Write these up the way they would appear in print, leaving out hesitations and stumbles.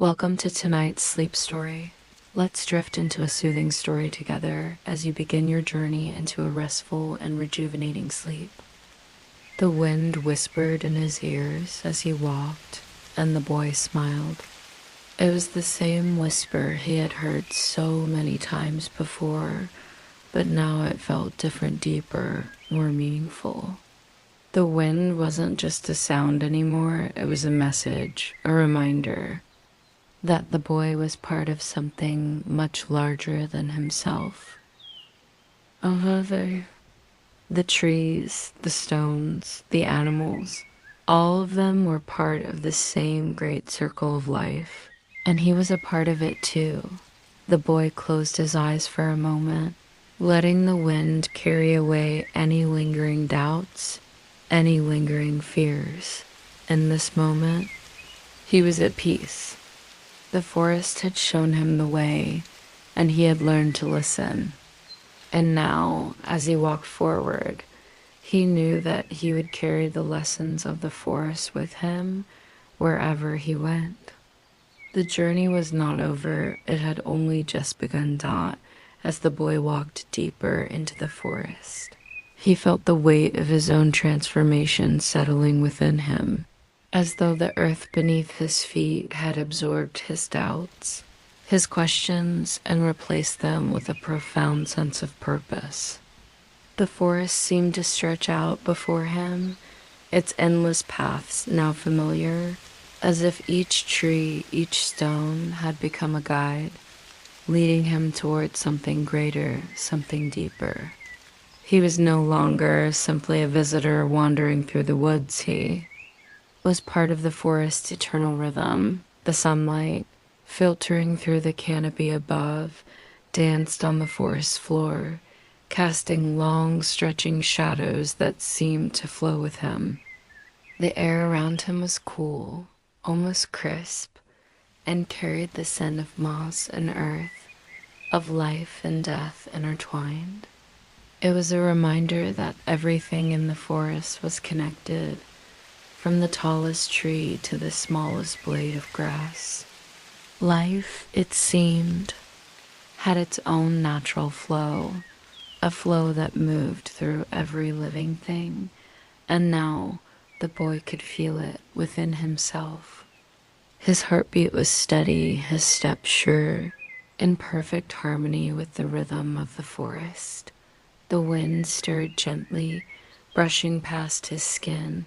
Welcome to tonight's sleep story. Let's drift into a soothing story together as you begin your journey into a restful and rejuvenating sleep. The wind whispered in his ears as he walked, and the boy smiled. It was the same whisper he had heard so many times before, but now it felt different, deeper, more meaningful. The wind wasn't just a sound anymore, it was a message, a reminder that the boy was part of something much larger than himself. The trees, the stones, the animals, all of them were part of the same great circle of life, and he was a part of it too. The boy closed his eyes for a moment, letting the wind carry away any lingering doubts, any lingering fears. In this moment, he was at peace. The forest had shown him the way, and he had learned to listen. And now, as he walked forward, he knew that he would carry the lessons of the forest with him wherever he went. The journey was not over, it had only just begun, as the boy walked deeper into the forest. He felt the weight of his own transformation settling within him, as though the earth beneath his feet had absorbed his doubts, his questions, and replaced them with a profound sense of purpose. The forest seemed to stretch out before him, its endless paths now familiar, as if each tree, each stone had become a guide, leading him towards something greater, something deeper. He was no longer simply a visitor wandering through the woods. He was part of the forest's eternal rhythm. The sunlight, filtering through the canopy above, danced on the forest floor, casting long, stretching shadows that seemed to flow with him. The air around him was cool, almost crisp, and carried the scent of moss and earth, of life and death intertwined. It was a reminder that everything in the forest was connected, from the tallest tree to the smallest blade of grass. Life, it seemed, had its own natural flow, a flow that moved through every living thing, and now the boy could feel it within himself. His heartbeat was steady, his step sure, in perfect harmony with the rhythm of the forest. The wind stirred gently, brushing past his skin,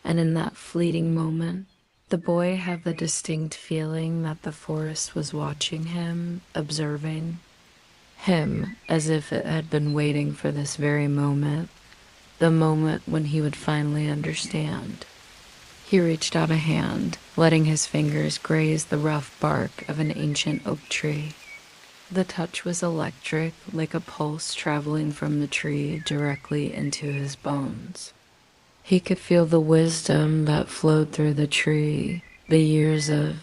and in that fleeting moment, the boy had the distinct feeling that the forest was watching him, observing him as if it had been waiting for this very moment, the moment when he would finally understand. He reached out a hand, letting his fingers graze the rough bark of an ancient oak tree. The touch was electric, like a pulse traveling from the tree directly into his bones. He could feel the wisdom that flowed through the tree, the years of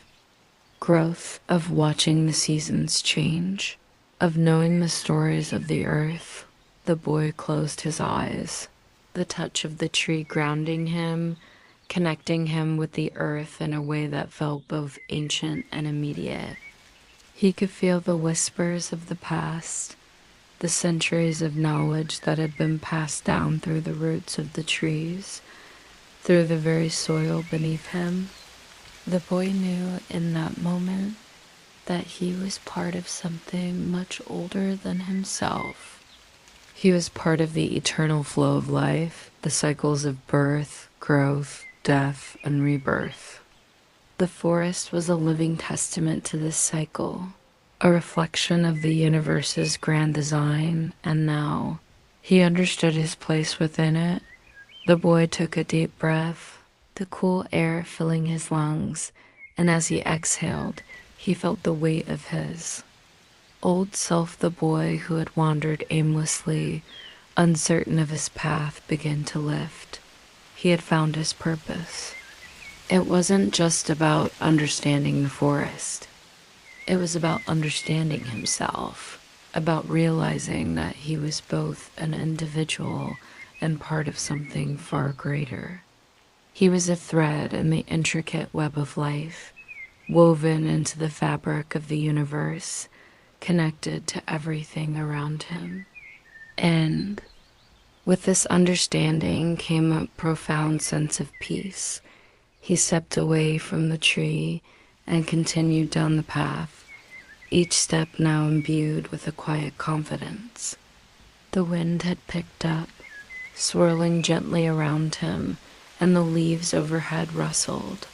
growth, of watching the seasons change, of knowing the stories of the earth. The boy closed his eyes, the touch of the tree grounding him, connecting him with the earth in a way that felt both ancient and immediate. He could feel the whispers of the past, the centuries of knowledge that had been passed down through the roots of the trees, through the very soil beneath him. The boy knew in that moment that he was part of something much older than himself. He was part of the eternal flow of life, the cycles of birth, growth, death, and rebirth. The forest was a living testament to this cycle, a reflection of the universe's grand design, and now he understood his place within it. The boy took a deep breath, the cool air filling his lungs, and as he exhaled, he felt the weight of his old self. The boy who had wandered aimlessly, uncertain of his path, began to lift. He had found his purpose. It wasn't just about understanding the forest. It was about understanding himself, about realizing that he was both an individual and part of something far greater. He was a thread in the intricate web of life, woven into the fabric of the universe, connected to everything around him. And with this understanding came a profound sense of peace. He stepped away from the tree and continued down the path, each step now imbued with a quiet confidence. The wind had picked up, swirling gently around him, and the leaves overhead rustled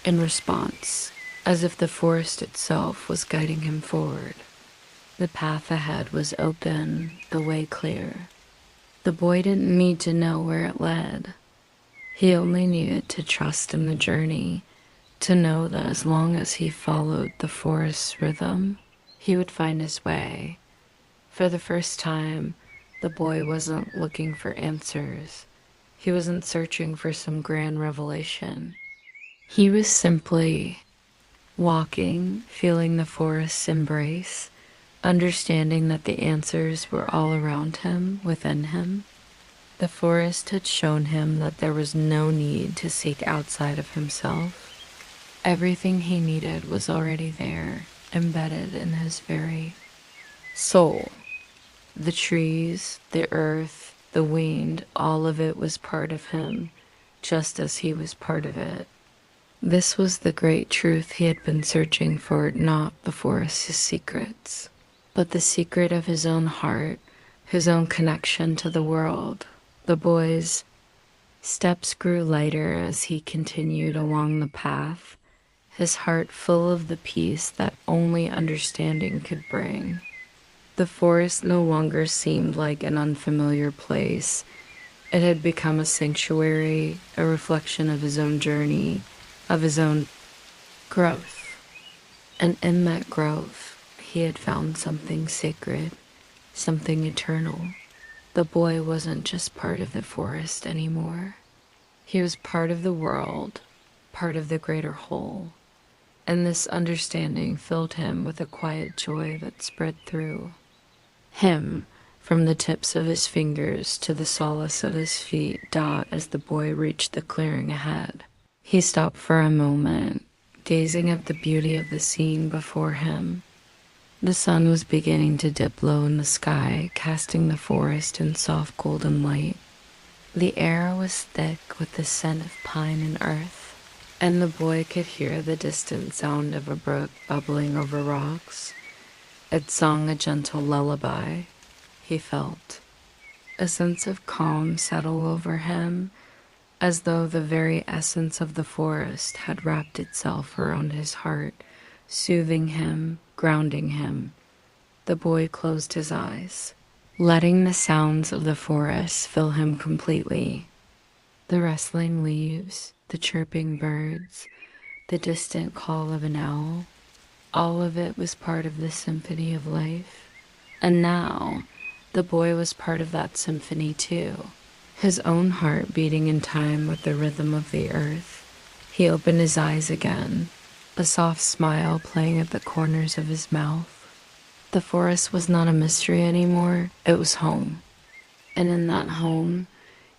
in response, as if the forest itself was guiding him forward. The path ahead was open, the way clear. The boy didn't need to know where it led. He only needed to trust in the journey, to know that as long as he followed the forest's rhythm, he would find his way. For the first time, the boy wasn't looking for answers. He wasn't searching for some grand revelation. He was simply walking, feeling the forest's embrace, understanding that the answers were all around him, within him. The forest had shown him that there was no need to seek outside of himself. Everything he needed was already there, embedded in his very soul. The trees, the earth, the wind, all of it was part of him, just as he was part of it. This was the great truth he had been searching for, not the forest's secrets, but the secret of his own heart, his own connection to the world. The boy's steps grew lighter as he continued along the path, his heart full of the peace that only understanding could bring. The forest no longer seemed like an unfamiliar place. It had become a sanctuary, a reflection of his own journey, of his own growth. And in that growth, he had found something sacred, something eternal. The boy wasn't just part of the forest anymore. He was part of the world, part of the greater whole. And this understanding filled him with a quiet joy that spread through him, from the tips of his fingers to the solace of his feet. As the boy reached the clearing ahead, he stopped for a moment, gazing at the beauty of the scene before him. The sun was beginning to dip low in the sky, casting the forest in soft golden light. The air was thick with the scent of pine and earth, and the boy could hear the distant sound of a brook bubbling over rocks. It sung a gentle lullaby. He felt a sense of calm settle over him, as though the very essence of the forest had wrapped itself around his heart, soothing him, grounding him. The boy closed his eyes, letting the sounds of the forest fill him completely. The rustling leaves, the chirping birds, the distant call of an owl, all of it was part of the symphony of life. And now, the boy was part of that symphony too, his own heart beating in time with the rhythm of the earth. He opened his eyes again, a soft smile playing at the corners of his mouth. The forest was not a mystery anymore, it was home. And in that home,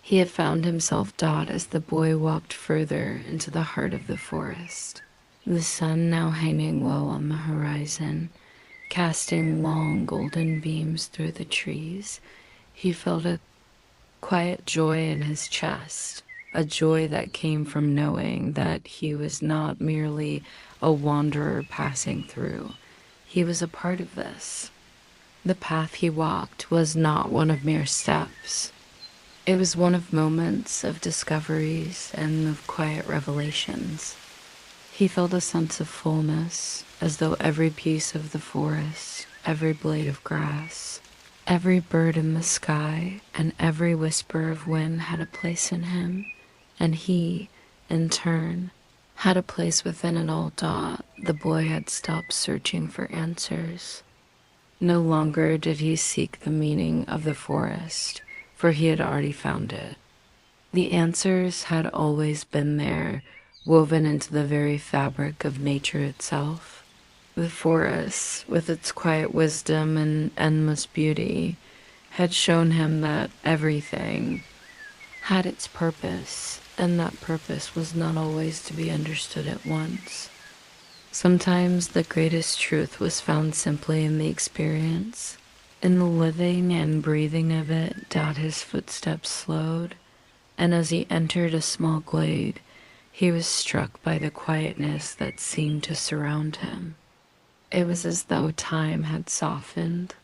he had found himself. As the boy walked further into the heart of the forest, the sun now hanging low on the horizon, casting long golden beams through the trees, he felt a quiet joy in his chest, a joy that came from knowing that he was not merely a wanderer passing through. He was a part of this. The path he walked was not one of mere steps. It was one of moments, of discoveries, and of quiet revelations. He felt a sense of fullness, as though every piece of the forest, every blade of grass, every bird in the sky, and every whisper of wind had a place in him, and he, in turn, had a place within it all. The boy had stopped searching for answers. No longer did he seek the meaning of the forest, for he had already found it. The answers had always been there, woven into the very fabric of nature itself. The forest, with its quiet wisdom and endless beauty, had shown him that everything had its purpose, and that purpose was not always to be understood at once. Sometimes the greatest truth was found simply in the experience. In the living and breathing of it, his footsteps slowed, and as he entered a small glade, he was struck by the quietness that seemed to surround him. It was as though time had softened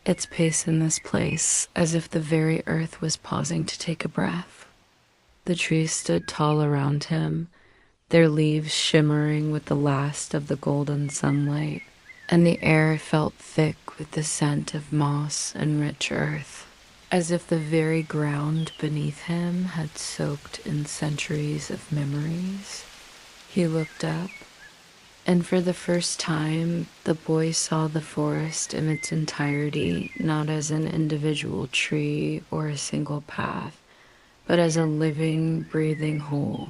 its pace in this place, as if the very earth was pausing to take a breath. The trees stood tall around him, their leaves shimmering with the last of the golden sunlight, and the air felt thick with the scent of moss and rich earth, as if the very ground beneath him had soaked in centuries of memories. He looked up, and for the first time, the boy saw the forest in its entirety, not as an individual tree or a single path, but as a living, breathing whole,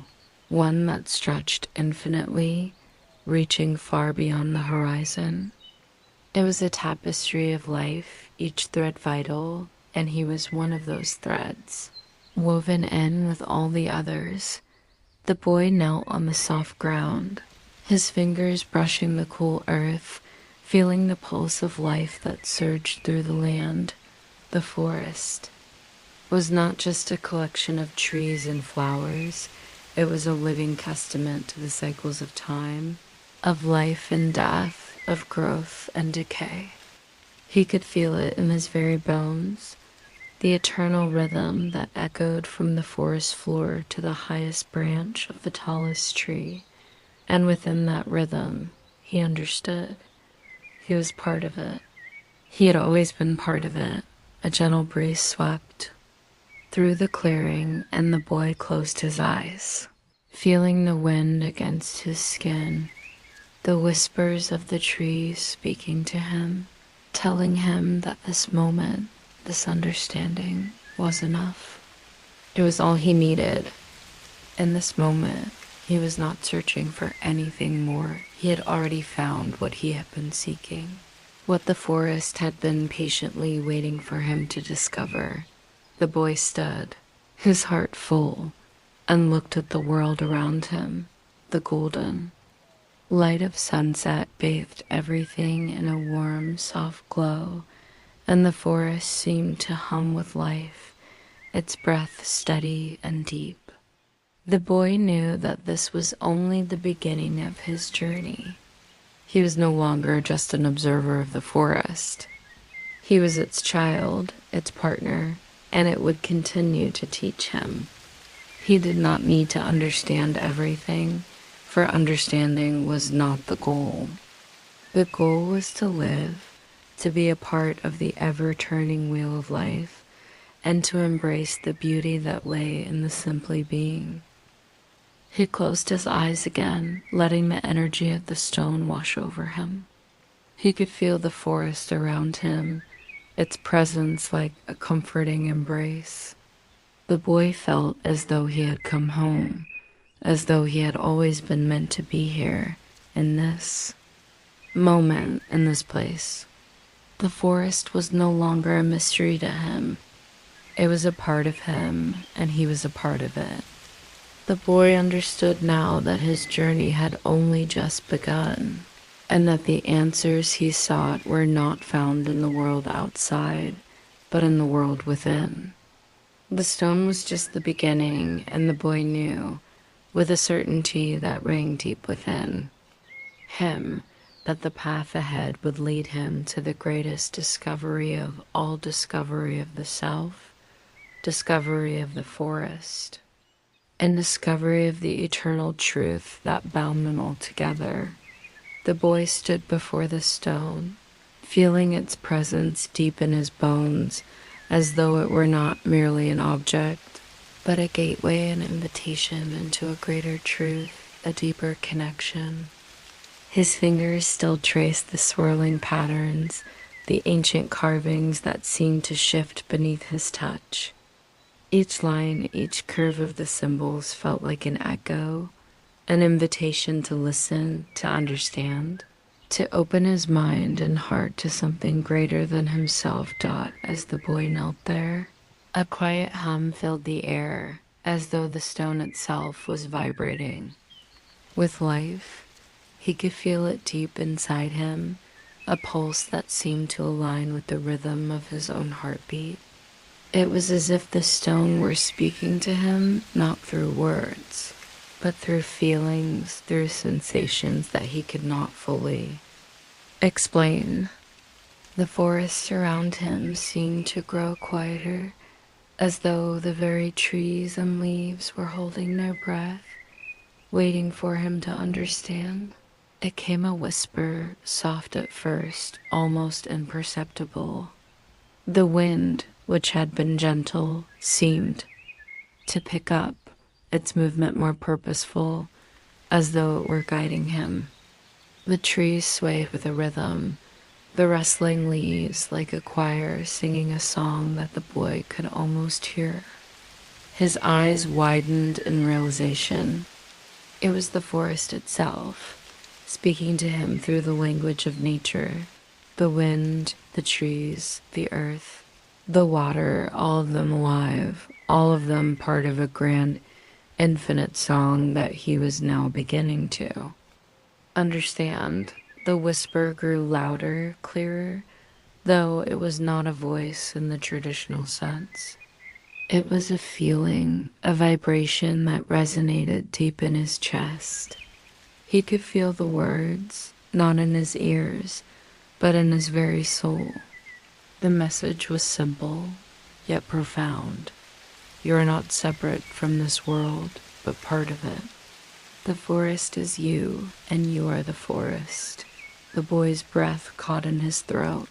one that stretched infinitely, reaching far beyond the horizon. It was a tapestry of life, each thread vital, and he was one of those threads, woven in with all the others. The boy knelt on the soft ground, his fingers brushing the cool earth, feeling the pulse of life that surged through the land. The forest was not just a collection of trees and flowers. It was a living testament to the cycles of time, of life and death, of growth and decay. He could feel it in his very bones, the eternal rhythm that echoed from the forest floor to the highest branch of the tallest tree. And within that rhythm, he understood. He was part of it. He had always been part of it. A gentle breeze swept through the clearing, and the boy closed his eyes, feeling the wind against his skin, the whispers of the trees speaking to him, telling him that this moment, this understanding, was enough. It was all he needed. In this moment, he was not searching for anything more. He had already found what he had been seeking, what the forest had been patiently waiting for him to discover. The boy stood, his heart full, and looked at the world around him. The golden light of sunset bathed everything in a warm, soft glow, and the forest seemed to hum with life, its breath steady and deep. The boy knew that this was only the beginning of his journey. He was no longer just an observer of the forest. He was its child, its partner, and it would continue to teach him. He did not need to understand everything, for understanding was not the goal. The goal was to live, to be a part of the ever-turning wheel of life, and to embrace the beauty that lay in the simply being. He closed his eyes again, letting the energy of the stone wash over him. He could feel the forest around him, its presence like a comforting embrace. The boy felt as though he had come home, as though he had always been meant to be here, in this moment, in this place. The forest was no longer a mystery to him. It was a part of him, and he was a part of it. The boy understood now that his journey had only just begun, and that the answers he sought were not found in the world outside, but in the world within. The stone was just the beginning, and the boy knew, with a certainty that rang deep within him, that the path ahead would lead him to the greatest discovery of all discovery of the self, discovery of the forest, and discovery of the eternal truth that bound them all together. The boy stood before the stone, feeling its presence deep in his bones, as though it were not merely an object, but a gateway and invitation into a greater truth, a deeper connection. His fingers still traced the swirling patterns, the ancient carvings that seemed to shift beneath his touch. Each line, each curve of the symbols felt like an echo, an invitation to listen, to understand, to open his mind and heart to something greater than himself. As the boy knelt there, a quiet hum filled the air, as though the stone itself was vibrating with life. He could feel it deep inside him, a pulse that seemed to align with the rhythm of his own heartbeat. It was as if the stone were speaking to him, not through words, but through feelings, through sensations that he could not fully explain. The forest around him seemed to grow quieter, as though the very trees and leaves were holding their breath, waiting for him to understand. It came a whisper, soft at first, almost imperceptible. The wind, which had been gentle, seemed to pick up, its movement more purposeful, as though it were guiding him. The trees swayed with a rhythm, the rustling leaves like a choir singing a song that the boy could almost hear. His eyes widened in realization. It was the forest itself, speaking to him through the language of nature. The wind, the trees, the earth, the water, all of them alive, all of them part of a grand, infinite song that he was now beginning to understand. The whisper grew louder, clearer, though it was not a voice in the traditional sense. It was a feeling, a vibration that resonated deep in his chest. He could feel the words, not in his ears, but in his very soul. The message was simple, yet profound. You are not separate from this world, but part of it. The forest is you, and you are the forest. The boy's breath caught in his throat.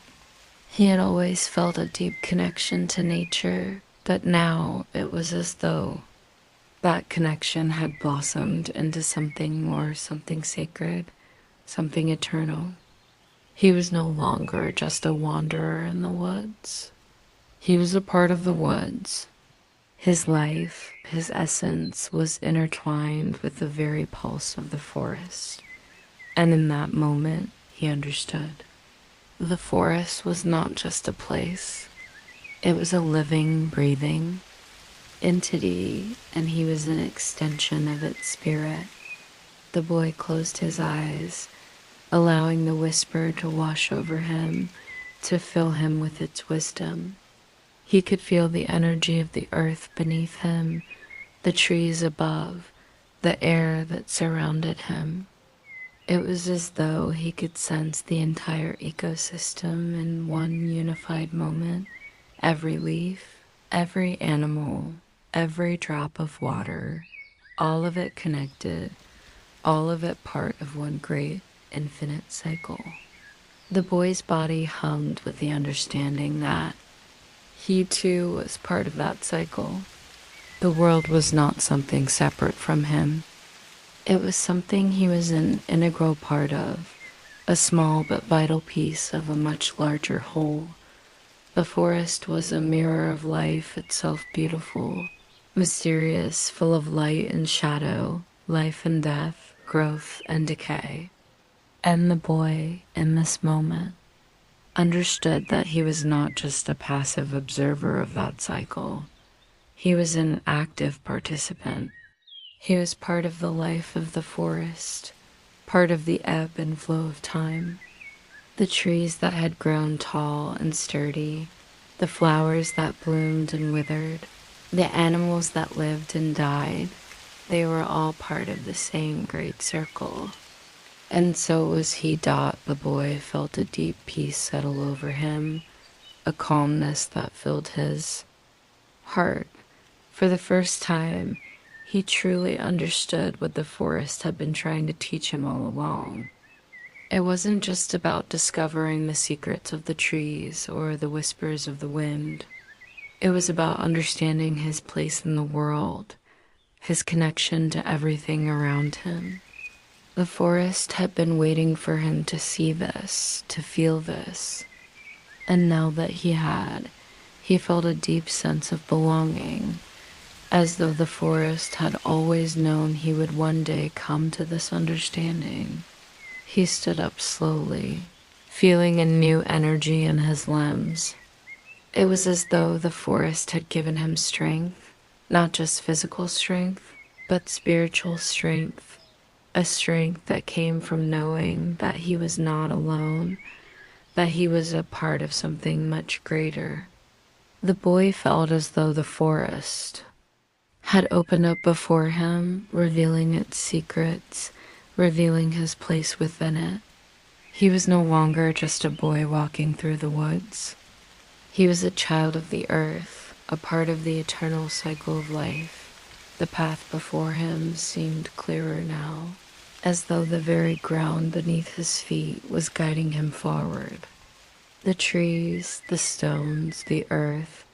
He had always felt a deep connection to nature, but now it was as though that connection had blossomed into something more, something sacred, something eternal. He was no longer just a wanderer in the woods. He was a part of the woods. His life, his essence was intertwined with the very pulse of the forest. And in that moment, he understood. The forest was not just a place. It was a living, breathing entity, and he was an extension of its spirit. The boy closed his eyes, allowing the whisper to wash over him, to fill him with its wisdom. He could feel the energy of the earth beneath him, the trees above, the air that surrounded him. It was as though he could sense the entire ecosystem in one unified moment. Every leaf, every animal, every drop of water, all of it connected, all of it part of one great, infinite cycle. The boy's body hummed with the understanding that he too was part of that cycle. The world was not something separate from him. It was something he was an integral part of, a small but vital piece of a much larger whole. The forest was a mirror of life itself, beautiful, mysterious, full of light and shadow, life and death, growth and decay. And the boy, in this moment, understood that he was not just a passive observer of that cycle. He was an active participant. He was part of the life of the forest, part of the ebb and flow of time. The trees that had grown tall and sturdy, the flowers that bloomed and withered, the animals that lived and died, they were all part of the same great circle. And so was he. The boy felt a deep peace settle over him, a calmness that filled his heart. For the first time, he truly understood what the forest had been trying to teach him all along. It wasn't just about discovering the secrets of the trees or the whispers of the wind. It was about understanding his place in the world, his connection to everything around him. The forest had been waiting for him to see this, to feel this. And now that he had, he felt a deep sense of belonging, as though the forest had always known he would one day come to this understanding. He stood up slowly, feeling a new energy in his limbs. It was as though the forest had given him strength, not just physical strength, but spiritual strength, a strength that came from knowing that he was not alone, that he was a part of something much greater. The boy felt as though the forest had opened up before him, revealing its secrets, revealing his place within it. He was no longer just a boy walking through the woods. He was a child of the earth, a part of the eternal cycle of life. The path before him seemed clearer now, as though the very ground beneath his feet was guiding him forward. The trees, the stones, the earth,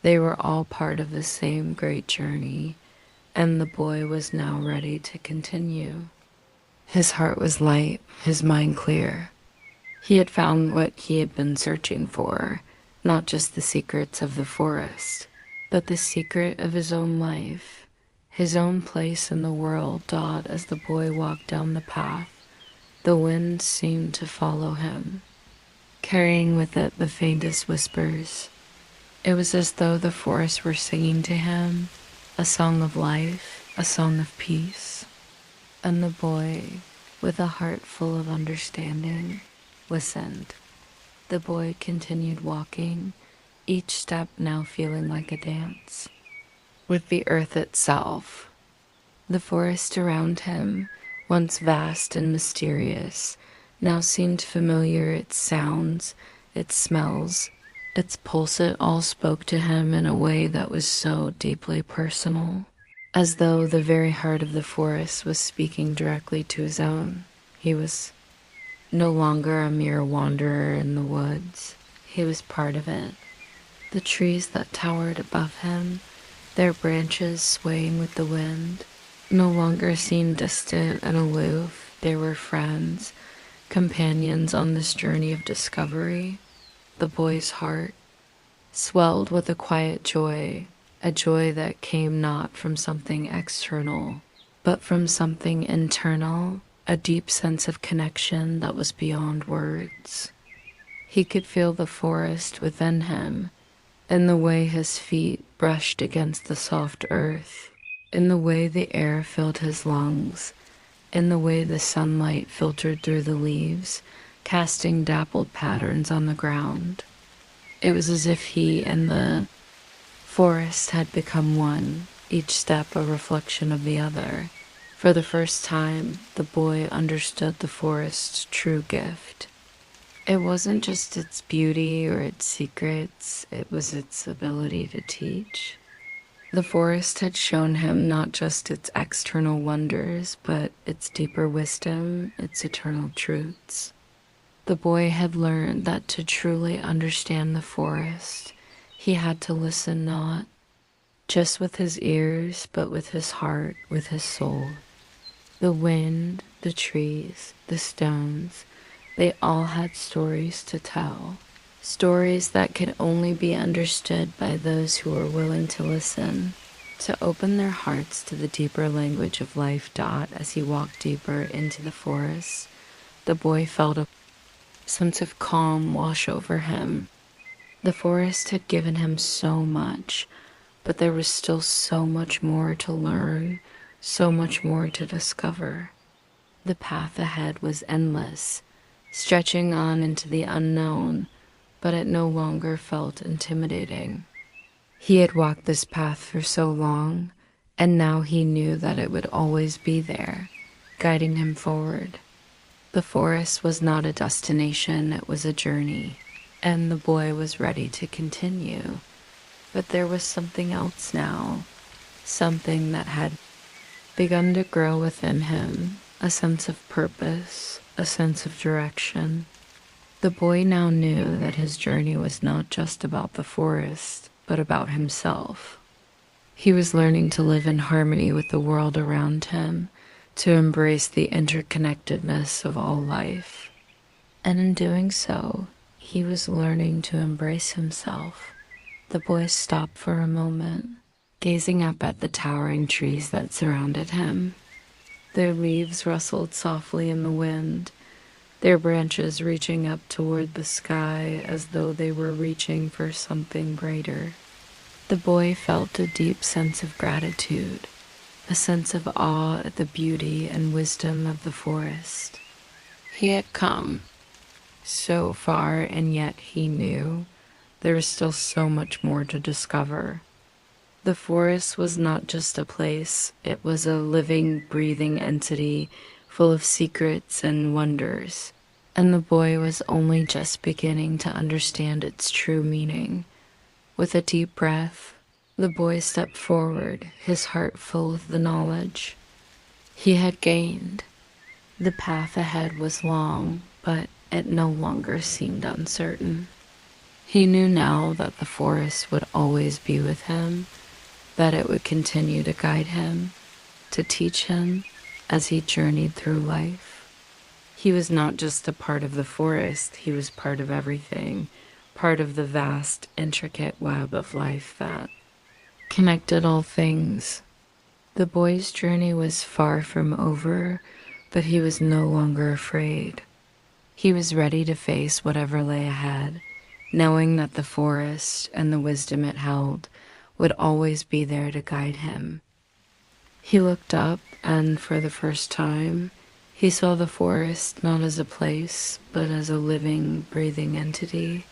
they were all part of the same great journey, and the boy was now ready to continue. His heart was light, his mind clear. He had found what he had been searching for, not just the secrets of the forest, but the secret of his own life. His own place in the world dawned as the boy walked down the path. The wind seemed to follow him, carrying with it the faintest whispers. It was as though the forest were singing to him, a song of life, a song of peace. And the boy, with a heart full of understanding, listened. The boy continued walking, each step now feeling like a dance with the earth itself. The forest around him, once vast and mysterious, now seemed familiar. Its sounds, its smells, its pulse, it all spoke to him in a way that was so deeply personal, as though the very heart of the forest was speaking directly to his own. He was no longer a mere wanderer in the woods. He was part of it. The trees that towered above him, their branches swaying with the wind, no longer seemed distant and aloof. They were friends, companions on this journey of discovery. The boy's heart swelled with a quiet joy, a joy that came not from something external, but from something internal, a deep sense of connection that was beyond words. He could feel the forest within him, in the way his feet brushed against the soft earth, in the way the air filled his lungs, in the way the sunlight filtered through the leaves, casting dappled patterns on the ground. It was as if he and the forest had become one, each step a reflection of the other. For the first time, the boy understood the forest's true gift. It wasn't just its beauty or its secrets, it was its ability to teach. The forest had shown him not just its external wonders, but its deeper wisdom, its eternal truths. The boy had learned that to truly understand the forest, he had to listen not just with his ears, but with his heart, with his soul. The wind, the trees, the stones, they all had stories to tell. Stories that could only be understood by those who were willing to listen, to open their hearts to the deeper language of life. As he walked deeper into the forest, the boy felt a sense of calm wash over him. The forest had given him so much, but there was still so much more to learn, so much more to discover. The path ahead was endless, stretching on into the unknown, but it no longer felt intimidating. He had walked this path for so long, and now he knew that it would always be there, guiding him forward. The forest was not a destination, it was a journey, and the boy was ready to continue. But there was something else now, something that had begun to grow within him, a sense of purpose, a sense of direction. The boy now knew that his journey was not just about the forest, but about himself. He was learning to live in harmony with the world around him, to embrace the interconnectedness of all life. And in doing so, he was learning to embrace himself. The boy stopped for a moment, gazing up at the towering trees that surrounded him. Their leaves rustled softly in the wind, their branches reaching up toward the sky as though they were reaching for something greater. The boy felt a deep sense of gratitude, a sense of awe at the beauty and wisdom of the forest. He had come so far, and yet he knew there was still so much more to discover. The forest was not just a place, it was a living, breathing entity full of secrets and wonders, and the boy was only just beginning to understand its true meaning. With a deep breath, the boy stepped forward, his heart full of the knowledge he had gained. The path ahead was long, but it no longer seemed uncertain. He knew now that the forest would always be with him, that it would continue to guide him, to teach him as he journeyed through life. He was not just a part of the forest, he was part of everything, part of the vast, intricate web of life that connected all things. The boy's journey was far from over, but he was no longer afraid. He was ready to face whatever lay ahead, knowing that the forest and the wisdom it held would always be there to guide him. He looked up, and for the first time, he saw the forest not as a place, but as a living, breathing entity.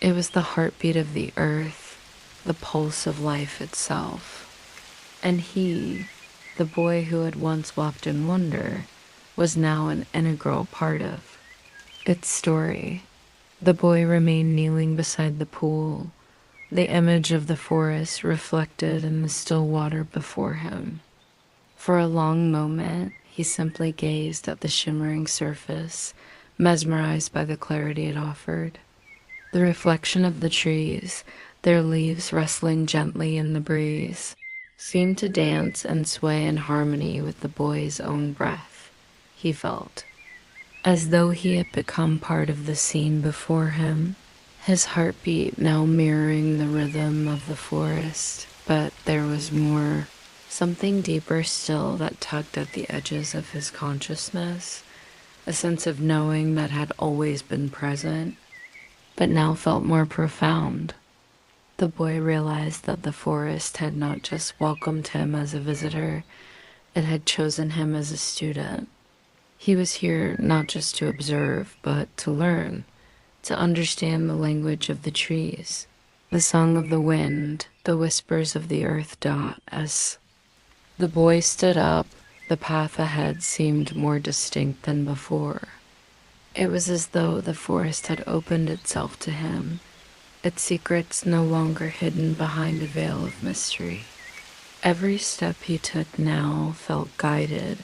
It was the heartbeat of the earth, the pulse of life itself. And he, the boy who had once walked in wonder, was now an integral part of its story. The boy remained kneeling beside the pool, the image of the forest reflected in the still water before him. For a long moment, he simply gazed at the shimmering surface, mesmerized by the clarity it offered. The reflection of the trees, their leaves rustling gently in the breeze, seemed to dance and sway in harmony with the boy's own breath. He felt as though he had become part of the scene before him, his heartbeat now mirroring the rhythm of the forest. But there was more, something deeper still that tugged at the edges of his consciousness, a sense of knowing that had always been present, but now felt more profound. The boy realized that the forest had not just welcomed him as a visitor, it had chosen him as a student. He was here not just to observe, but to learn, to understand the language of the trees, the song of the wind, the whispers of the earth dot. As the boy stood up, the path ahead seemed more distinct than before. It was as though the forest had opened itself to him, its secrets no longer hidden behind a veil of mystery. Every step he took now felt guided,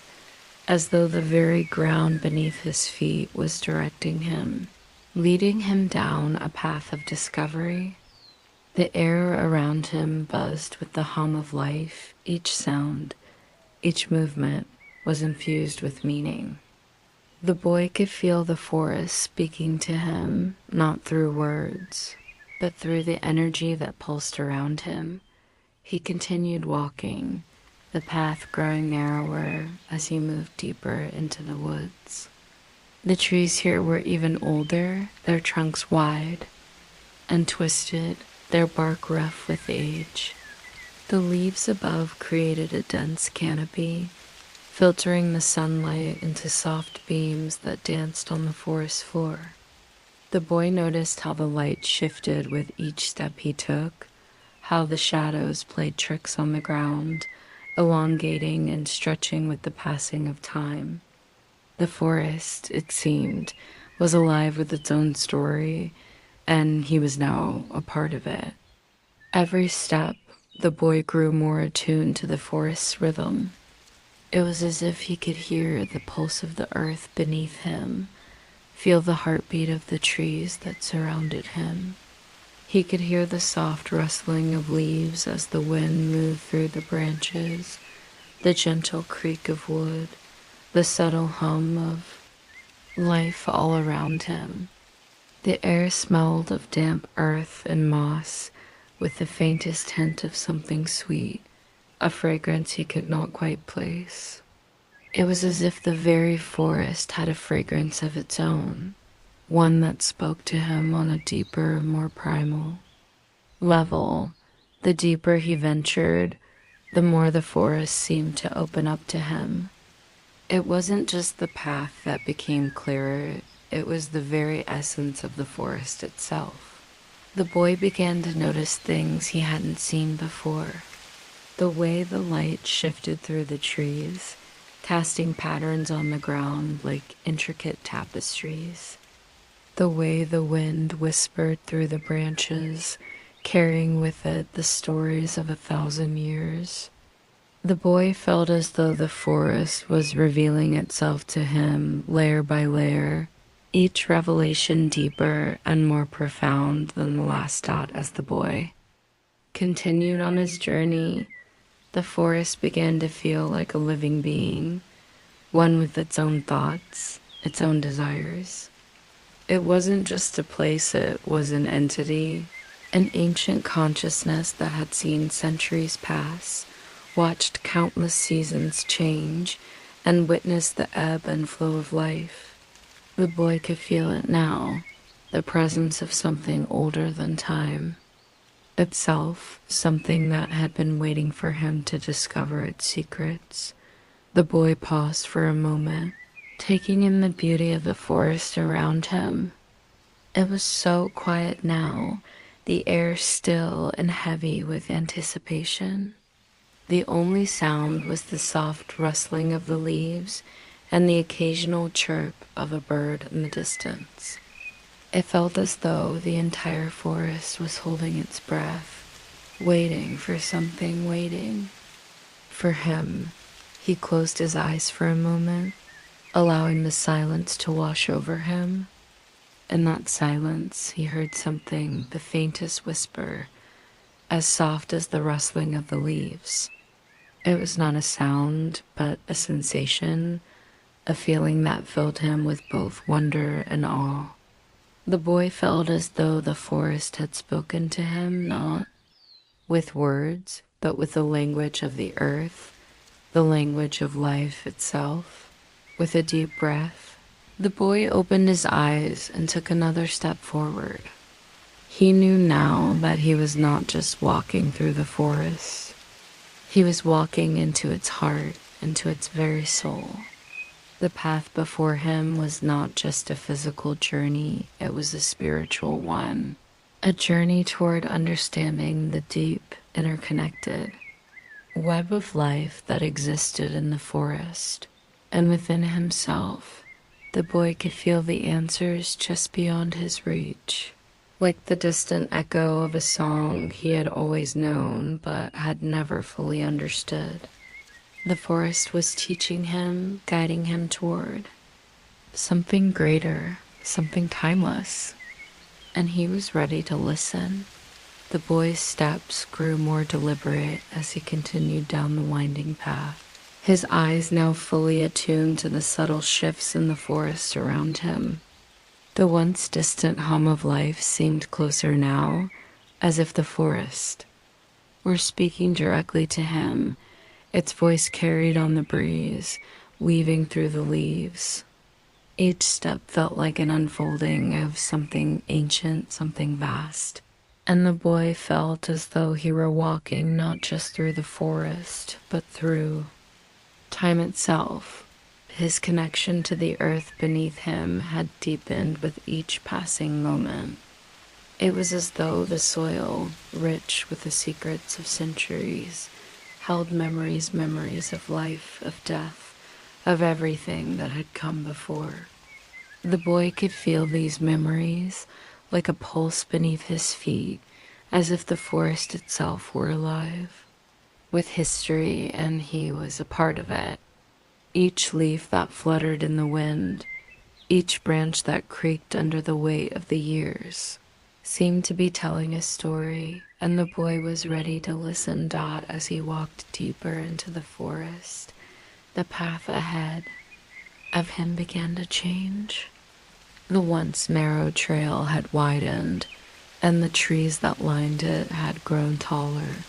as though the very ground beneath his feet was directing him, leading him down a path of discovery. The air around him buzzed with the hum of life. Each sound, each movement was infused with meaning. The boy could feel the forest speaking to him, not through words, but through the energy that pulsed around him. He continued walking, the path growing narrower as he moved deeper into the woods. The trees here were even older, their trunks wide and twisted, their bark rough with age. The leaves above created a dense canopy, filtering the sunlight into soft beams that danced on the forest floor. The boy noticed how the light shifted with each step he took, how the shadows played tricks on the ground, elongating and stretching with the passing of time. The forest, it seemed, was alive with its own story, and he was now a part of it. Every step, the boy grew more attuned to the forest's rhythm. It was as if he could hear the pulse of the earth beneath him, feel the heartbeat of the trees that surrounded him. He could hear the soft rustling of leaves as the wind moved through the branches, the gentle creak of wood, the subtle hum of life all around him. The air smelled of damp earth and moss, with the faintest hint of something sweet, a fragrance he could not quite place. It was as if the very forest had a fragrance of its own, one that spoke to him on a deeper, more primal level. The deeper he ventured, the more the forest seemed to open up to him. It wasn't just the path that became clearer, it was the very essence of the forest itself. The boy began to notice things he hadn't seen before. The way the light shifted through the trees, casting patterns on the ground like intricate tapestries. The way the wind whispered through the branches, carrying with it the stories of 1,000 years. The boy felt as though the forest was revealing itself to him layer by layer, each revelation deeper and more profound than the last dot as the boy continued on his journey. The forest began to feel like a living being, one with its own thoughts, its own desires. It wasn't just a place, it was an entity, an ancient consciousness that had seen centuries pass, watched countless seasons change, and witnessed the ebb and flow of life. The boy could feel it now, the presence of something older than time itself, something that had been waiting for him to discover its secrets. The boy paused for a moment, taking in the beauty of the forest around him. It was so quiet now, the air still and heavy with anticipation. The only sound was the soft rustling of the leaves and the occasional chirp of a bird in the distance. It felt as though the entire forest was holding its breath, waiting for something, waiting for him. He closed his eyes for a moment, allowing the silence to wash over him. In that silence, he heard something, the faintest whisper, as soft as the rustling of the leaves. It was not a sound, but a sensation, a feeling that filled him with both wonder and awe. The boy felt as though the forest had spoken to him, not with words, but with the language of the earth, the language of life itself. With a deep breath, the boy opened his eyes and took another step forward. He knew now that he was not just walking through the forest. He was walking into its heart, into its very soul. The path before him was not just a physical journey, it was a spiritual one. A journey toward understanding the deep, interconnected web of life that existed in the forest. And within himself, the boy could feel the answers just beyond his reach, like the distant echo of a song he had always known but had never fully understood. The forest was teaching him, guiding him toward something greater, something timeless, and he was ready to listen. The boy's steps grew more deliberate as he continued down the winding path, his eyes now fully attuned to the subtle shifts in the forest around him. The once distant hum of life seemed closer now, as if the forest were speaking directly to him, its voice carried on the breeze, weaving through the leaves. Each step felt like an unfolding of something ancient, something vast, and the boy felt as though he were walking not just through the forest, but through time itself. His connection to the earth beneath him had deepened with each passing moment. It was as though the soil, rich with the secrets of centuries, held memories of life, of death, of everything that had come before. The boy could feel these memories like a pulse beneath his feet, as if the forest itself were alive, with history, and he was a part of it. Each leaf that fluttered in the wind, each branch that creaked under the weight of the years, seemed to be telling a story, and the boy was ready to listen. As he walked deeper into the forest, the path ahead of him began to change. The once narrow trail had widened, and the trees that lined it had grown taller,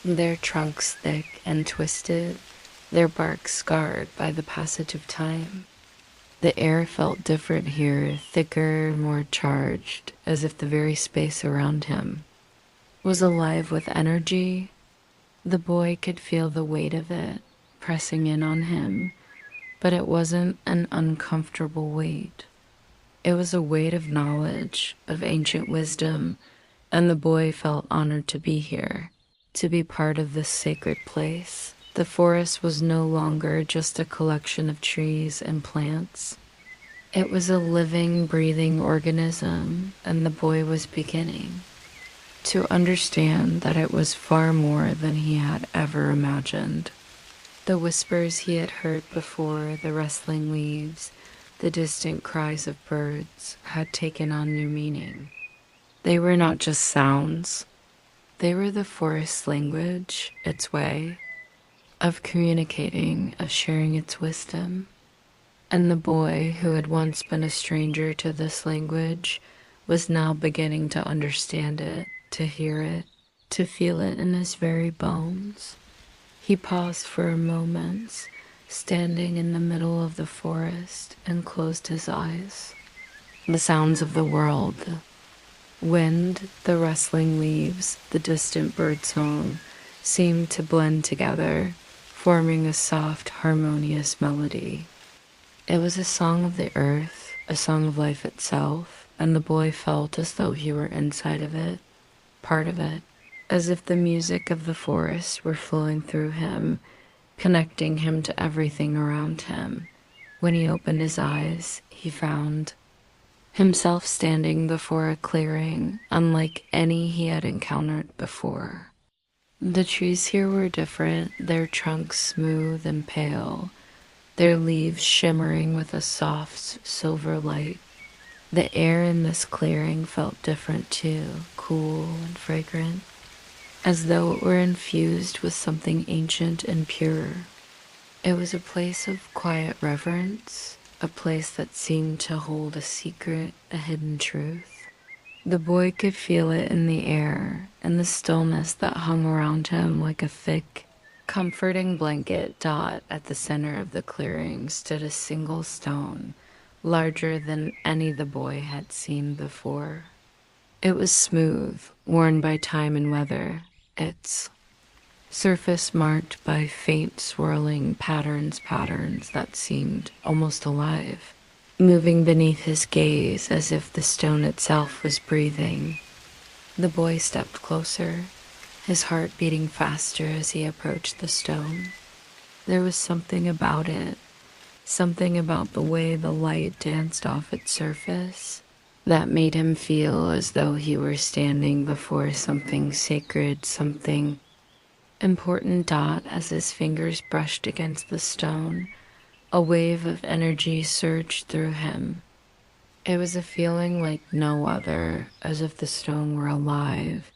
their trunks thick and twisted, their bark scarred by the passage of time. The air felt different here, thicker, more charged, as if the very space around him was alive with energy. The boy could feel the weight of it pressing in on him, but it wasn't an uncomfortable weight. It was a weight of knowledge, of ancient wisdom, and the boy felt honored to be here, to be part of this sacred place. The forest was no longer just a collection of trees and plants. It was a living, breathing organism, and the boy was beginning to understand that it was far more than he had ever imagined. The whispers he had heard before, the rustling leaves, the distant cries of birds, had taken on new meaning. They were not just sounds, they were the forest's language, its way of communicating, of sharing its wisdom. And the boy, who had once been a stranger to this language, was now beginning to understand it, to hear it, to feel it in his very bones. He paused for a moment, standing in the middle of the forest, and closed his eyes. The sounds of the world, the wind, the rustling leaves, the distant bird song, seemed to blend together, forming a soft, harmonious melody. It was a song of the earth, a song of life itself, and the boy felt as though he were inside of it, part of it, as if the music of the forest were flowing through him, connecting him to everything around him. When he opened his eyes, he found himself standing before a clearing unlike any he had encountered before. The trees here were different, their trunks smooth and pale, their leaves shimmering with a soft silver light. The air in this clearing felt different too, cool and fragrant, as though it were infused with something ancient and pure. It was a place of quiet reverence, a place that seemed to hold a secret, a hidden truth. The boy could feel it in the air, and the stillness that hung around him like a thick, comforting blanket. Dot at the center of the clearing stood a single stone, larger than any the boy had seen before. It was smooth, worn by time and weather, its surface marked by faint swirling patterns that seemed almost alive, moving beneath his gaze as if the stone itself was breathing. The boy stepped closer, his heart beating faster as he approached the stone. There was something about it, something about the way the light danced off its surface, that made him feel as though he were standing before something sacred, something important. Dot, as his fingers brushed against the stone, a wave of energy surged through him. It was a feeling like no other, as if the stone were alive,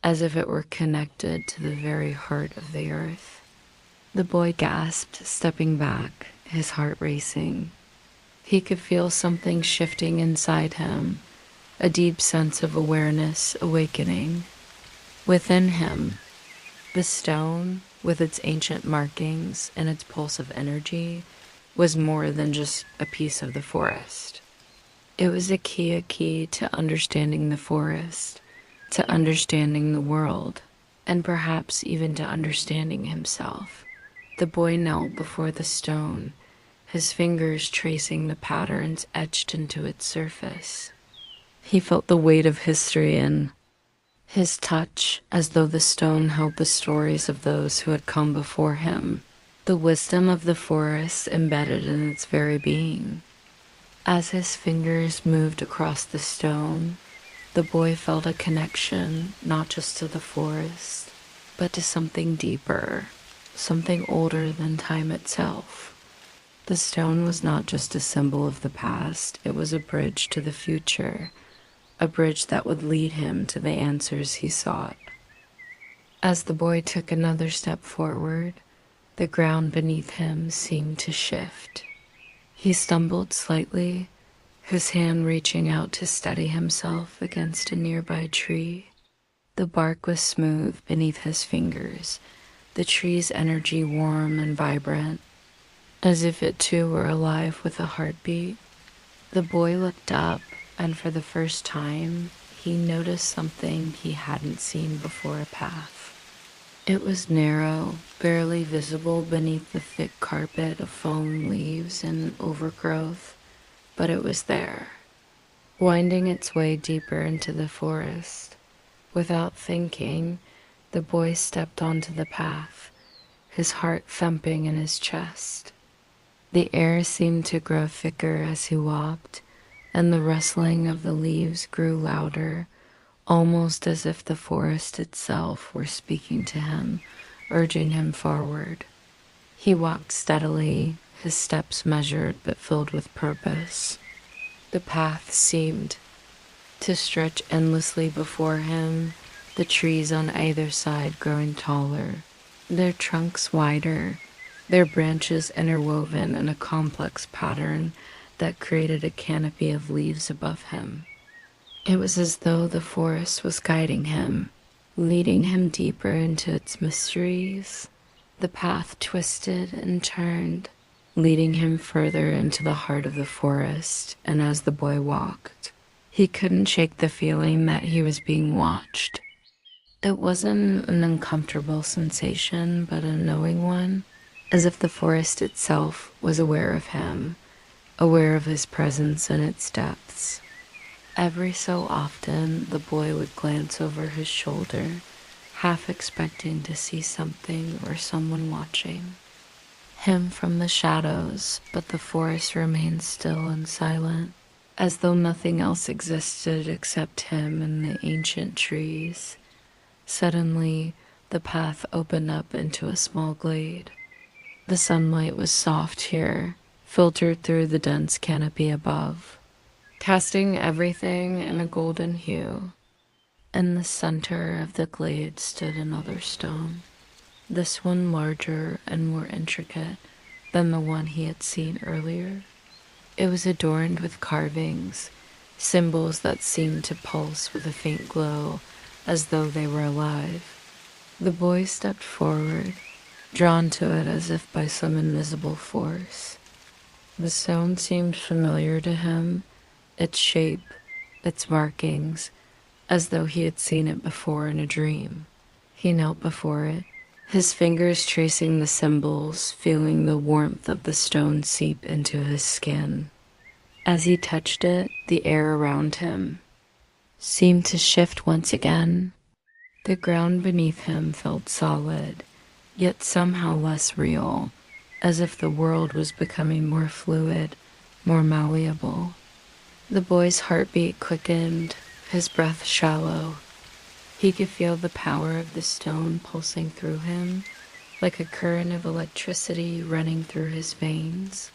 as if it were connected to the very heart of the earth. The boy gasped, stepping back, his heart racing. He could feel something shifting inside him, a deep sense of awareness awakening. Within him, the stone, with its ancient markings and its pulse of energy, was more than just a piece of the forest. It was a key to understanding the forest, to understanding the world, and perhaps even to understanding himself. The boy knelt before the stone, his fingers tracing the patterns etched into its surface. He felt the weight of history in his touch, as though the stone held the stories of those who had come before him, the wisdom of the forest embedded in its very being. As his fingers moved across the stone, the boy felt a connection not just to the forest, but to something deeper, something older than time itself. The stone was not just a symbol of the past, it was a bridge to the future, a bridge that would lead him to the answers he sought. As the boy took another step forward, the ground beneath him seemed to shift. He stumbled slightly, his hand reaching out to steady himself against a nearby tree. The bark was smooth beneath his fingers, the tree's energy warm and vibrant, as if it too were alive with a heartbeat. The boy looked up, and for the first time, he noticed something he hadn't seen before: a path. It was narrow, barely visible beneath the thick carpet of fallen leaves and overgrowth, but it was there, winding its way deeper into the forest. Without thinking, the boy stepped onto the path, his heart thumping in his chest. The air seemed to grow thicker as he walked, and the rustling of the leaves grew louder, almost as if the forest itself were speaking to him, urging him forward. He walked steadily, his steps measured but filled with purpose. The path seemed to stretch endlessly before him, the trees on either side growing taller, their trunks wider, their branches interwoven in a complex pattern that created a canopy of leaves above him. It was as though the forest was guiding him, leading him deeper into its mysteries. The path twisted and turned, leading him further into the heart of the forest, and as the boy walked, he couldn't shake the feeling that he was being watched. It wasn't an uncomfortable sensation, but a knowing one, as if the forest itself was aware of him, aware of his presence in its depths. Every so often, the boy would glance over his shoulder, half expecting to see something or someone watching him from the shadows, but the forest remained still and silent, as though nothing else existed except him and the ancient trees. Suddenly, the path opened up into a small glade. The sunlight was soft here, filtered through the dense canopy above, casting everything in a golden hue. In the center of the glade stood another stone, this one larger and more intricate than the one he had seen earlier. It was adorned with carvings, symbols that seemed to pulse with a faint glow, as though they were alive. The boy stepped forward, drawn to it as if by some invisible force. The stone seemed familiar to him, its shape, its markings, as though he had seen it before in a dream. He knelt before it, his fingers tracing the symbols, feeling the warmth of the stone seep into his skin. As he touched it, the air around him seemed to shift once again. The ground beneath him felt solid, yet somehow less real, as if the world was becoming more fluid, more malleable. The boy's heartbeat quickened, his breath shallow. He could feel the power of the stone pulsing through him, like a current of electricity running through his veins.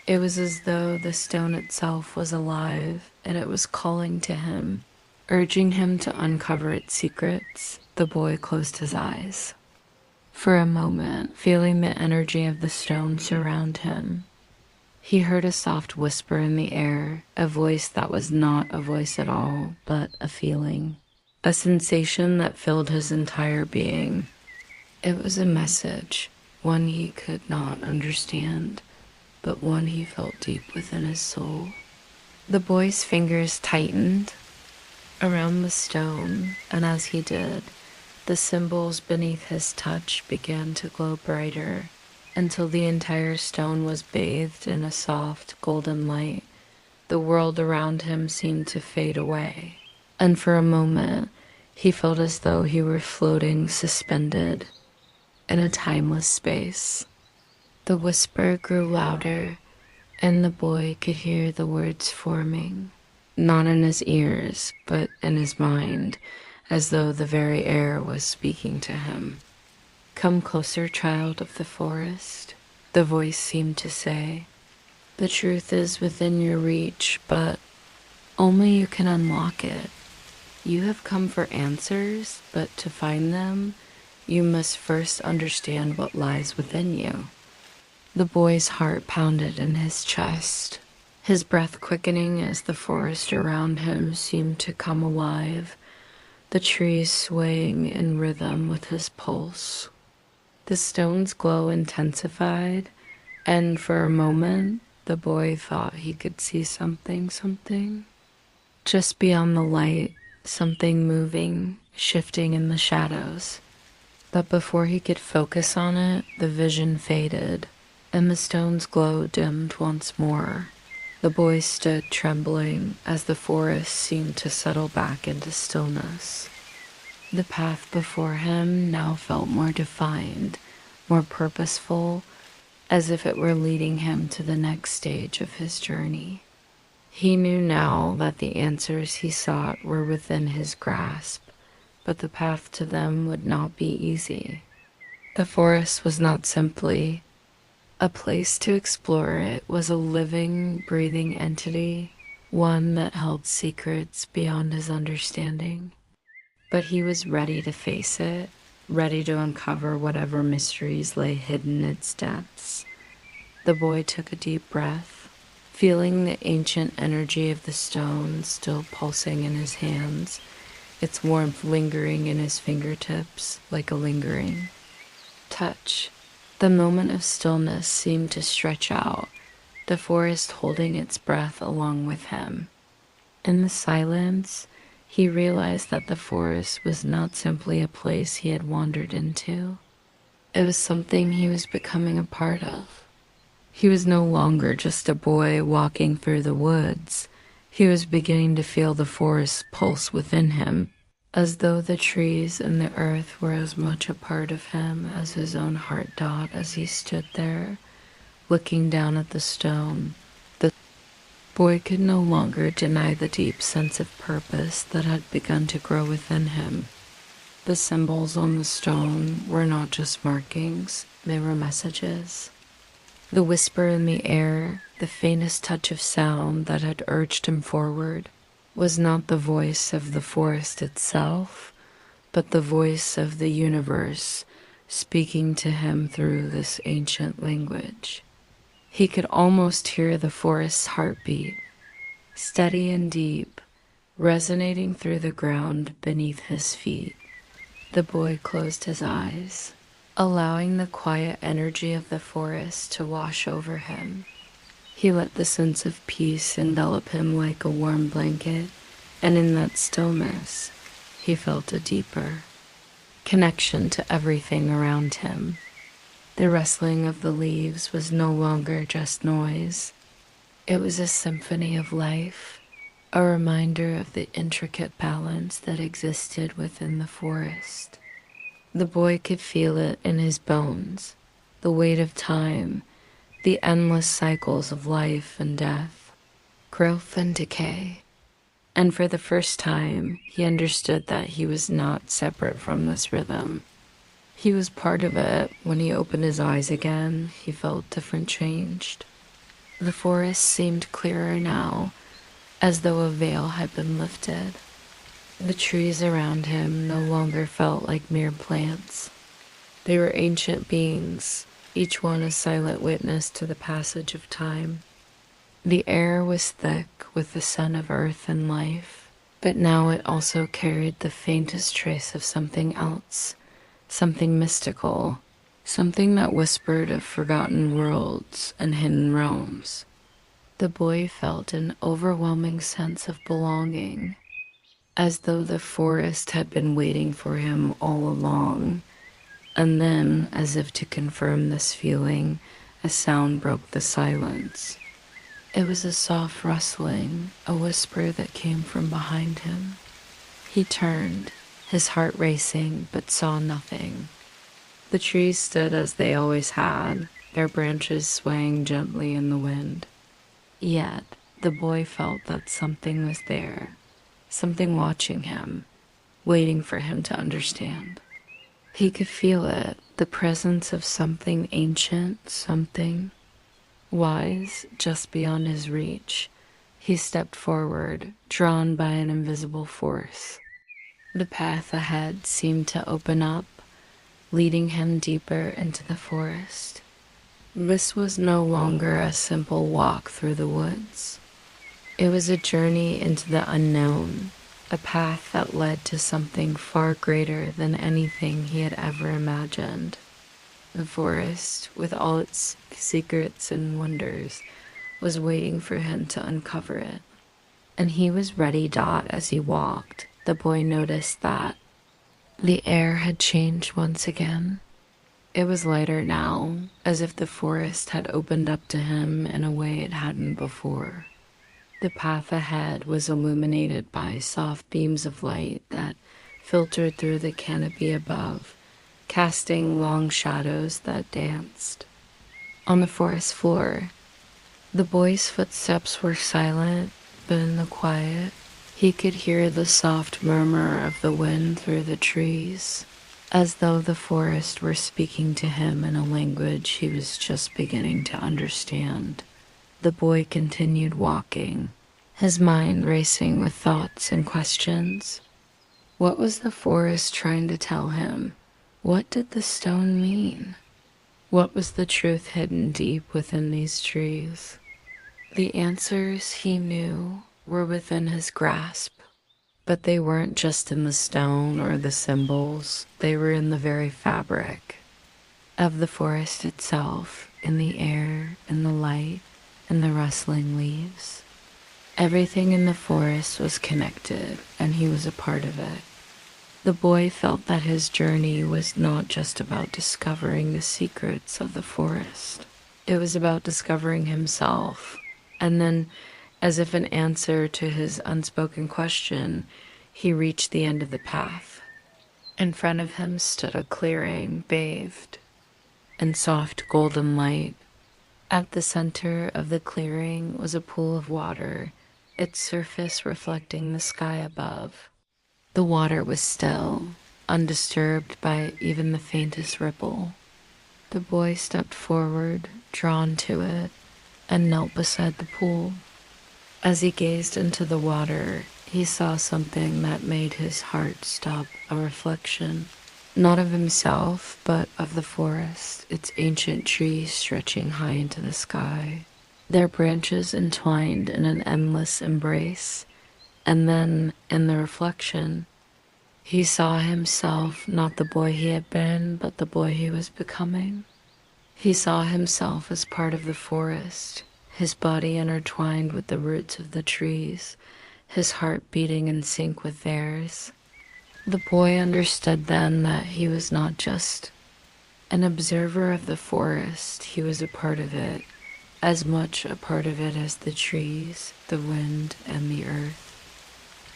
It was as though the stone itself was alive, and it was calling to him, urging him to uncover its secrets. The boy closed his eyes. For a moment, feeling the energy of the stone surround him, he heard a soft whisper in the air, a voice that was not a voice at all, but a feeling, a sensation that filled his entire being. It was a message, one he could not understand, but one he felt deep within his soul. The boy's fingers tightened around the stone, and as he did, the symbols beneath his touch began to glow brighter, until the entire stone was bathed in a soft, golden light. The world around him seemed to fade away, and for a moment, he felt as though he were floating, suspended, in a timeless space. The whisper grew louder, and the boy could hear the words forming, not in his ears, but in his mind, as though the very air was speaking to him. "Come closer, child of the forest," the voice seemed to say. "The truth is within your reach, but only you can unlock it. You have come for answers, but to find them, you must first understand what lies within you." The boy's heart pounded in his chest, his breath quickening as the forest around him seemed to come alive, the trees swaying in rhythm with his pulse. The stone's glow intensified, and for a moment, the boy thought he could see something. Just beyond the light, something moving, shifting in the shadows. But before he could focus on it, the vision faded, and the stone's glow dimmed once more. The boy stood trembling as the forest seemed to settle back into stillness. The path before him now felt more defined, more purposeful, as if it were leading him to the next stage of his journey. He knew now that the answers he sought were within his grasp, but the path to them would not be easy. The forest was not simply a place to explore, it was a living, breathing entity, one that held secrets beyond his understanding. But he was ready to face it, ready to uncover whatever mysteries lay hidden in its depths. The boy took a deep breath, feeling the ancient energy of the stone still pulsing in his hands, its warmth lingering in his fingertips like a lingering touch. The moment of stillness seemed to stretch out, the forest holding its breath along with him. In the silence, he realized that the forest was not simply a place he had wandered into. It was something he was becoming a part of. He was no longer just a boy walking through the woods. He was beginning to feel the forest's pulse within him, as though the trees and the earth were as much a part of him as his own heart dot as he stood there, looking down at the stone. The boy could no longer deny the deep sense of purpose that had begun to grow within him. The symbols on the stone were not just markings, they were messages. The whisper in the air, the faintest touch of sound that had urged him forward, was not the voice of the forest itself, but the voice of the universe speaking to him through this ancient language. He could almost hear the forest's heartbeat, steady and deep, resonating through the ground beneath his feet. The boy closed his eyes, allowing the quiet energy of the forest to wash over him. He let the sense of peace envelop him like a warm blanket, and in that stillness, he felt a deeper connection to everything around him. The rustling of the leaves was no longer just noise. It was a symphony of life, a reminder of the intricate balance that existed within the forest. The boy could feel it in his bones, the weight of time, the endless cycles of life and death, growth and decay. And for the first time, he understood that he was not separate from this rhythm. He was part of it. When he opened his eyes again, he felt different, changed. The forest seemed clearer now, as though a veil had been lifted. The trees around him no longer felt like mere plants. They were ancient beings, each one a silent witness to the passage of time. The air was thick with the scent of earth and life, but now it also carried the faintest trace of something else, something mystical, something that whispered of forgotten worlds and hidden realms. The boy felt an overwhelming sense of belonging, as though the forest had been waiting for him all along. And then, as if to confirm this feeling, a sound broke the silence. It was a soft rustling, a whisper that came from behind him. He turned, his heart racing, but saw nothing. The trees stood as they always had, their branches swaying gently in the wind. Yet, the boy felt that something was there, something watching him, waiting for him to understand. He could feel it, the presence of something ancient, something wise, just beyond his reach. He stepped forward, drawn by an invisible force. The path ahead seemed to open up, leading him deeper into the forest. This was no longer a simple walk through the woods. It was a journey into the unknown, a path that led to something far greater than anything he had ever imagined. The forest, with all its secrets and wonders, was waiting for him to uncover it. And he was ready. As he walked, the boy noticed that The air had changed once again. It was lighter now, as if the forest had opened up to him in a way it hadn't before. The path ahead was illuminated by soft beams of light that filtered through the canopy above, casting long shadows that danced. On the forest floor, the boy's footsteps were silent, but in the quiet, he could hear the soft murmur of the wind through the trees, as though the forest were speaking to him in a language he was just beginning to understand. The boy continued walking, his mind racing with thoughts and questions. What was the forest trying to tell him? What did the stone mean? What was the truth hidden deep within these trees? The answers, he knew, were within his grasp, but they weren't just in the stone or the symbols. They were in the very fabric of the forest itself, in the air, in the light, in the rustling leaves. Everything in the forest was connected, and he was a part of it. The boy felt that his journey was not just about discovering the secrets of the forest. It was about discovering himself. And then, as if an answer to his unspoken question, he reached the end of the path. In front of him stood a clearing bathed in soft golden light. At the center of the clearing was a pool of water, its surface reflecting the sky above. The water was still, undisturbed by even the faintest ripple. The boy stepped forward, drawn to it, and knelt beside the pool. As he gazed into the water, he saw something that made his heart stop, a reflection, not of himself, but of the forest, its ancient trees stretching high into the sky, their branches entwined in an endless embrace. And then, in the reflection, he saw himself, not the boy he had been, but the boy he was becoming. He saw himself as part of the forest, his body intertwined with the roots of the trees, his heart beating in sync with theirs. The boy understood then that he was not just an observer of the forest, he was a part of it, as much a part of it as the trees, the wind, and the earth.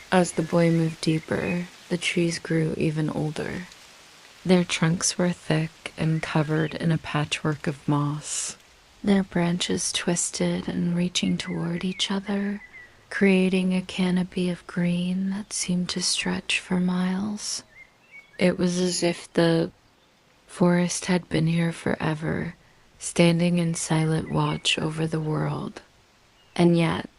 As the boy moved deeper, the trees grew even older. Their trunks were thick and covered in a patchwork of moss, their branches twisted and reaching toward each other, creating a canopy of green that seemed to stretch for miles. It was as if the forest had been here forever, standing in silent watch over the world. And yet,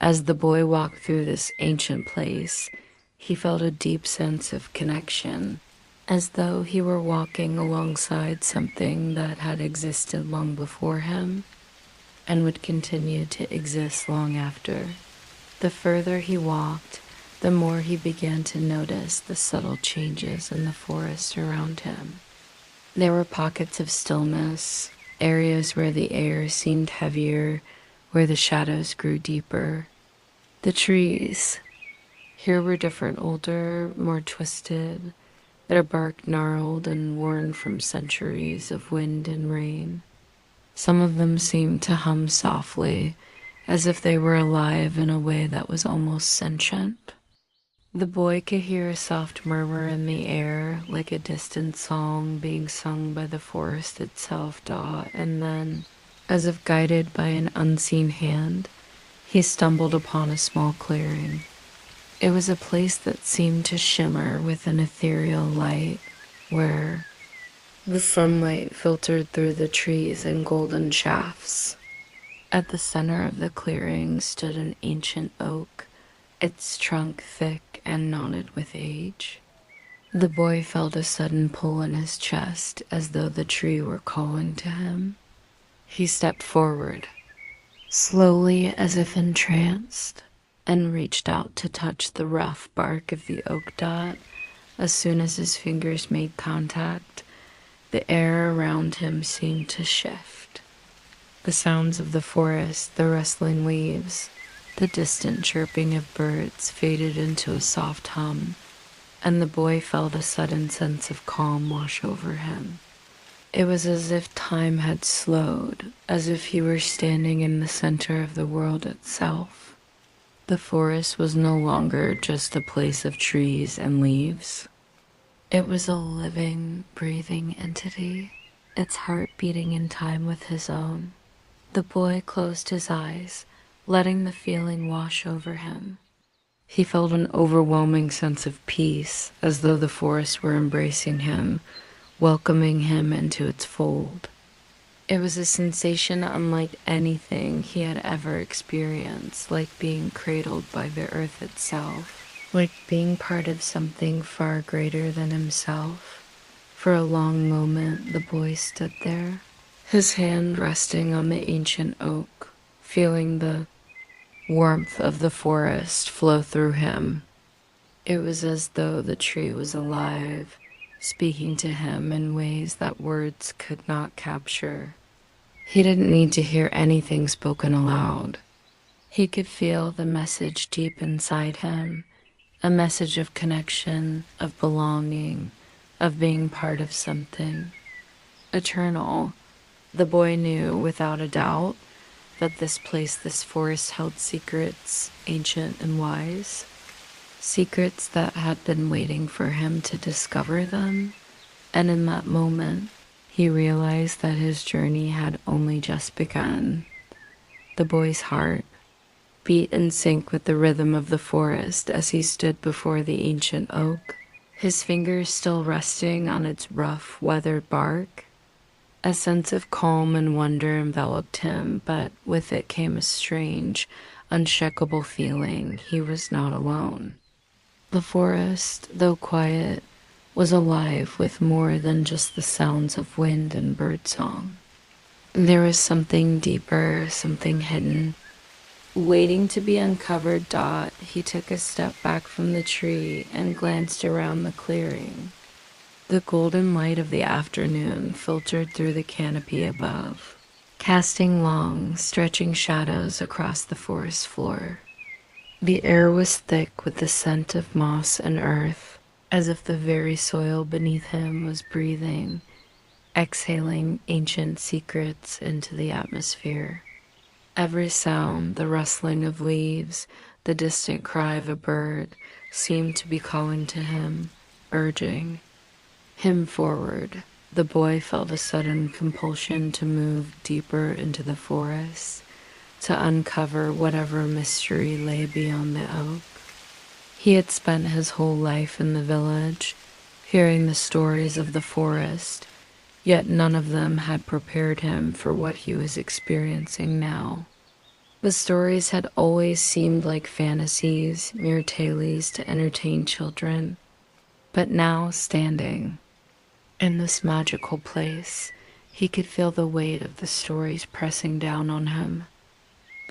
as the boy walked through this ancient place, he felt a deep sense of connection, as though he were walking alongside something that had existed long before him and would continue to exist long after. The further he walked, the more he began to notice the subtle changes in the forest around him. There were pockets of stillness, areas where the air seemed heavier, where the shadows grew deeper. The trees here were different, older, more twisted, their bark gnarled and worn from centuries of wind and rain. Some of them seemed to hum softly, as if they were alive in a way that was almost sentient. The boy could hear a soft murmur in the air, like a distant song being sung by the forest itself, and then, as if guided by an unseen hand, he stumbled upon a small clearing. It was a place that seemed to shimmer with an ethereal light, where the sunlight filtered through the trees in golden shafts. At the center of the clearing stood an ancient oak, its trunk thick and knotted with age. The boy felt a sudden pull in his chest, as though the tree were calling to him. He stepped forward, slowly as if entranced, and reached out to touch the rough bark of the oak dot. As soon as his fingers made contact, the air around him seemed to shift. The sounds of the forest, the rustling leaves, the distant chirping of birds faded into a soft hum. and the boy felt a sudden sense of calm wash over him. It was as if time had slowed, as if he were standing in the center of the world itself. The forest was no longer just a place of trees and leaves. It was a living, breathing entity, its heart beating in time with his own. The boy closed his eyes, letting the feeling wash over him. He felt an overwhelming sense of peace, as though the forest were embracing him, welcoming him into its fold. It was a sensation unlike anything he had ever experienced, like being cradled by the earth itself, like being part of something far greater than himself. For a long moment, the boy stood there, his hand resting on the ancient oak, feeling the warmth of the forest flow through him. It was as though the tree was alive, speaking to him in ways that words could not capture. He didn't need to hear anything spoken aloud. He could feel the message deep inside him, a message of connection, of belonging, of being part of something eternal. The boy knew without a doubt that this place, this forest, held secrets, ancient and wise. Secrets that had been waiting for him to discover them. And in that moment, he realized that his journey had only just begun. The boy's heart beat in sync with the rhythm of the forest as he stood before the ancient oak, his fingers still resting on its rough, weathered bark. A sense of calm and wonder enveloped him, but with it came a strange, unshakable feeling he was not alone. The forest, though quiet, was alive with more than just the sounds of wind and birdsong. There was something deeper, something hidden, waiting to be uncovered. He took a step back from the tree and glanced around the clearing. The golden light of the afternoon filtered through the canopy above, casting long, stretching shadows across the forest floor. The air was thick with the scent of moss and earth, as if the very soil beneath him was breathing, exhaling ancient secrets into the atmosphere. Every sound, the rustling of leaves, the distant cry of a bird, seemed to be calling to him, urging him forward. The boy felt a sudden compulsion to move deeper into the forest, to uncover whatever mystery lay beyond the oak. He had spent his whole life in the village, hearing the stories of the forest, yet none of them had prepared him for what he was experiencing now. The stories had always seemed like fantasies, mere tales to entertain children, but now, standing in this magical place, he could feel the weight of the stories pressing down on him.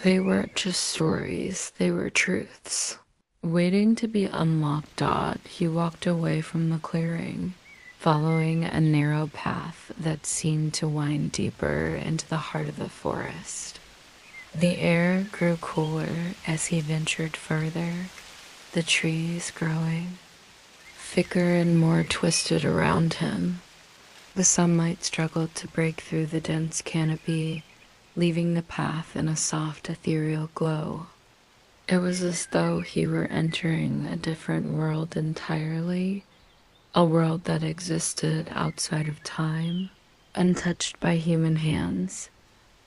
They weren't just stories, they were truths. Waiting to be unlocked, he walked away from the clearing, following a narrow path that seemed to wind deeper into the heart of the forest. The air grew cooler as he ventured further, the trees growing thicker and more twisted around him. The sunlight struggled to break through the dense canopy, leaving the path in a soft, ethereal glow. It was as though he were entering a different world entirely, a world that existed outside of time, untouched by human hands.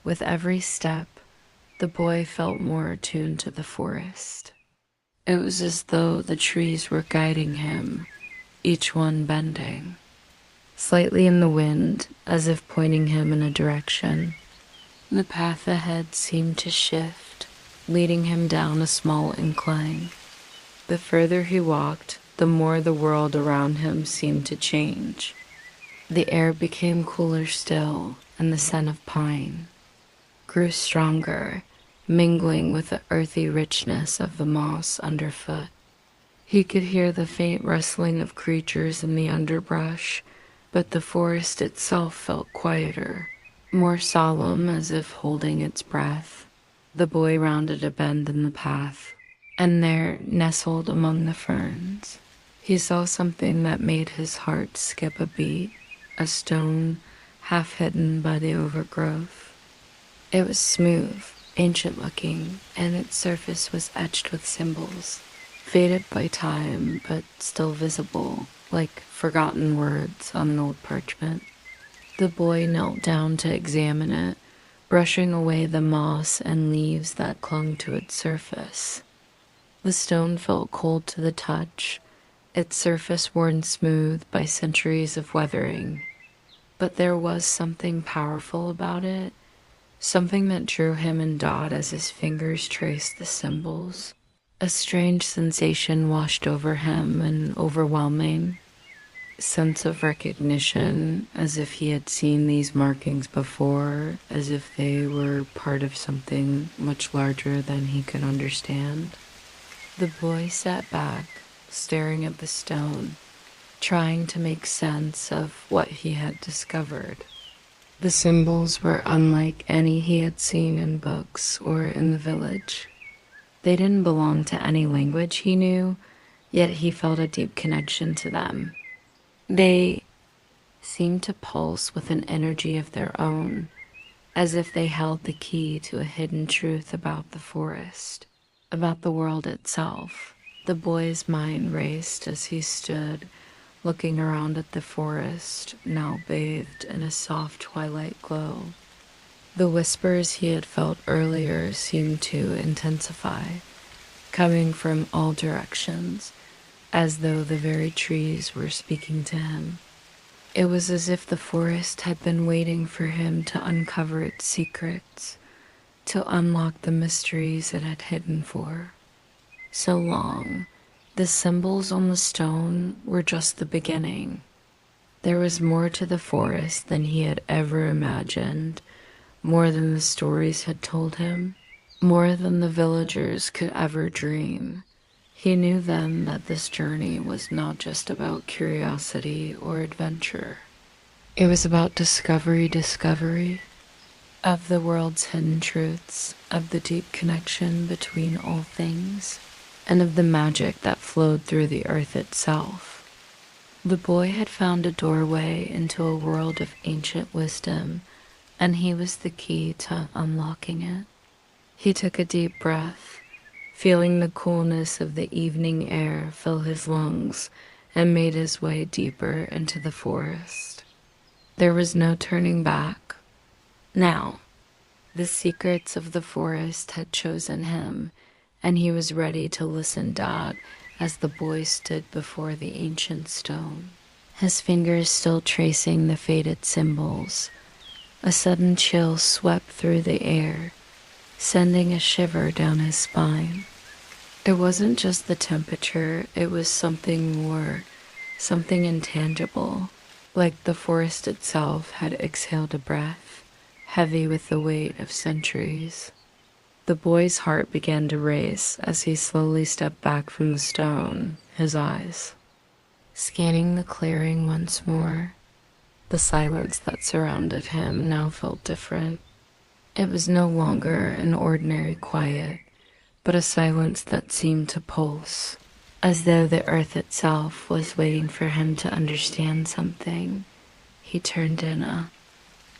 With every step, the boy felt more attuned to the forest. It was as though the trees were guiding him, each one bending slightly in the wind, as if pointing him in a direction. The path ahead seemed to shift, leading him down a small incline. The further he walked, the more the world around him seemed to change. The air became cooler still, and the scent of pine grew stronger, mingling with the earthy richness of the moss underfoot. He could hear the faint rustling of creatures in the underbrush, but the forest itself felt quieter, more solemn, as if holding its breath. The boy rounded a bend in the path, and there, nestled among the ferns, He saw something that made his heart skip a beat, a stone half hidden by the overgrowth. It was smooth, ancient looking, and its surface was etched with symbols, faded by time but still visible, like forgotten words on an old parchment. The boy knelt down to examine it, brushing away the moss and leaves that clung to its surface. The stone felt cold to the touch, its surface worn smooth by centuries of weathering. But there was something powerful about it, something that drew him and Dot as his fingers traced the symbols. A strange sensation washed over him, an overwhelming sense of recognition, as if he had seen these markings before, as if they were part of something much larger than he could understand. The boy sat back, staring at the stone, trying to make sense of what he had discovered. The symbols were unlike any he had seen in books or in the village. They didn't belong to any language he knew, yet he felt a deep connection to them. They seemed to pulse with an energy of their own, as if they held the key to a hidden truth about the forest, about the world itself. The boy's mind raced as he stood, looking around at the forest, now bathed in a soft twilight glow. The whispers he had felt earlier seemed to intensify, coming from all directions, as though the very trees were speaking to him. It was as if the forest had been waiting for him to uncover its secrets, to unlock the mysteries it had hidden for so long. The symbols on the stone were just the beginning. There was more to the forest than he had ever imagined, more than the stories had told him, more than the villagers could ever dream. He knew then that this journey was not just about curiosity or adventure. It was about discovery of the world's hidden truths, of the deep connection between all things, and of the magic that flowed through the earth itself. The boy had found a doorway into a world of ancient wisdom, and he was the key to unlocking it. He took a deep breath, feeling the coolness of the evening air fill his lungs, and made his way deeper into the forest. There was no turning back. Now, the secrets of the forest had chosen him, and he was ready to listen Dot as the boy stood before the ancient stone, his fingers still tracing the faded symbols. A sudden chill swept through the air, sending a shiver down his spine. It wasn't just the temperature, it was something more, something intangible, like the forest itself had exhaled a breath, heavy with the weight of centuries. The boy's heart began to race as he slowly stepped back from the stone, his eyes scanning the clearing once more. The silence that surrounded him now felt different. It was no longer an ordinary quiet, but a silence that seemed to pulse, as though the earth itself was waiting for him to understand something. He turned in a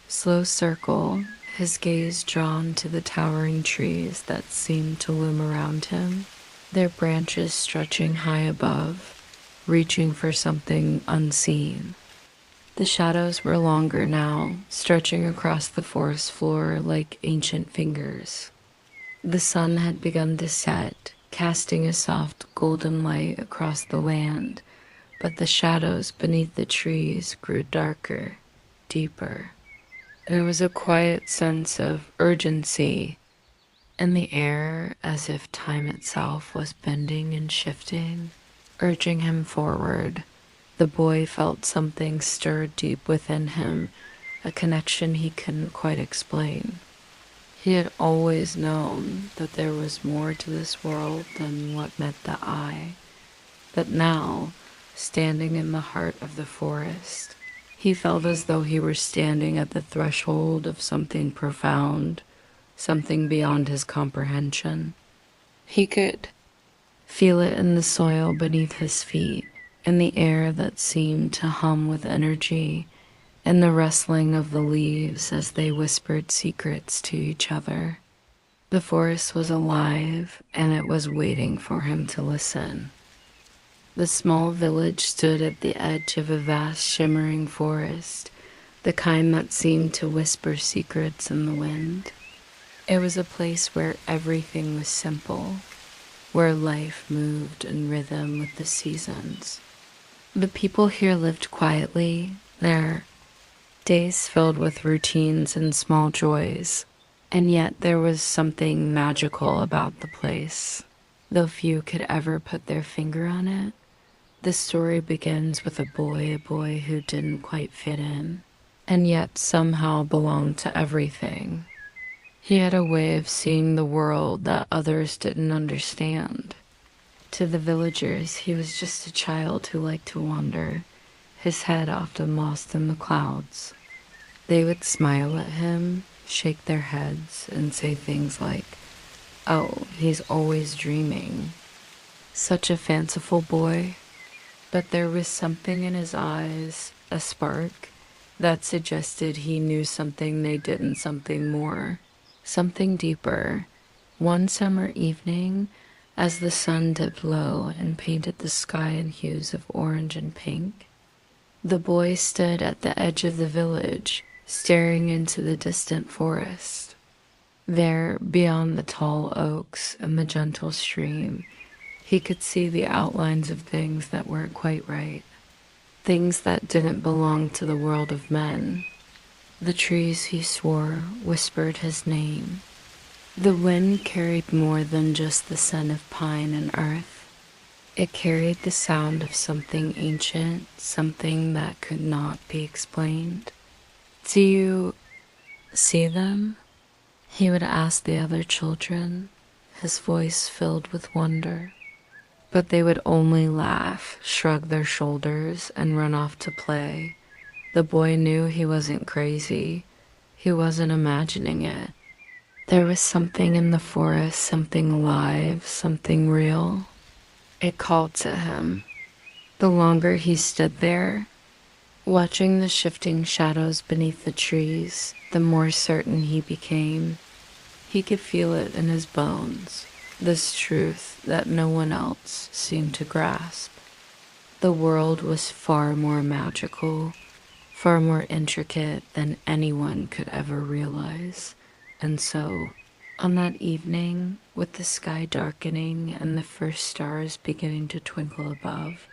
slow circle, his gaze drawn to the towering trees that seemed to loom around him, their branches stretching high above, reaching for something unseen. The shadows were longer now, stretching across the forest floor like ancient fingers. The sun had begun to set, casting a soft golden light across the land, but the shadows beneath the trees grew darker, deeper. There was a quiet sense of urgency in the air, as if time itself was bending and shifting, urging him forward. The boy felt something stir deep within him, a connection he couldn't quite explain. He had always known that there was more to this world than what met the eye, but now, standing in the heart of the forest, he felt as though he were standing at the threshold of something profound, something beyond his comprehension. He could feel it in the soil beneath his feet, and the air that seemed to hum with energy, and the rustling of the leaves as they whispered secrets to each other. The forest was alive, and it was waiting for him to listen. The small village stood at the edge of a vast shimmering forest, the kind that seemed to whisper secrets in the wind. It was a place where everything was simple, where life moved in rhythm with the seasons. The people here lived quietly, their days filled with routines and small joys, and yet there was something magical about the place. Though few could ever put their finger on it, the story begins with a boy who didn't quite fit in, and yet somehow belonged to everything. He had a way of seeing the world that others didn't understand. To the villagers, he was just a child who liked to wander, his head often lost in the clouds. They would smile at him, shake their heads, and say things like, "Oh, he's always dreaming. Such a fanciful boy." But there was something in his eyes, a spark, that suggested he knew something they didn't, something more, something deeper. One summer evening, as the sun dipped low and painted the sky in hues of orange and pink, the boy stood at the edge of the village, staring into the distant forest. There, beyond the tall oaks and the gentle stream, he could see the outlines of things that weren't quite right, things that didn't belong to the world of men. The trees, he swore, whispered his name. The wind carried more than just the scent of pine and earth. It carried the sound of something ancient, something that could not be explained. "Do you see them?" he would ask the other children, his voice filled with wonder. But they would only laugh, shrug their shoulders, and run off to play. The boy knew he wasn't crazy. He wasn't imagining it. There was something in the forest, something alive, something real. It called to him. The longer he stood there, watching the shifting shadows beneath the trees, the more certain he became. He could feel it in his bones, this truth that no one else seemed to grasp. The world was far more magical, far more intricate than anyone could ever realize. And so, on that evening, with the sky darkening and the first stars beginning to twinkle above,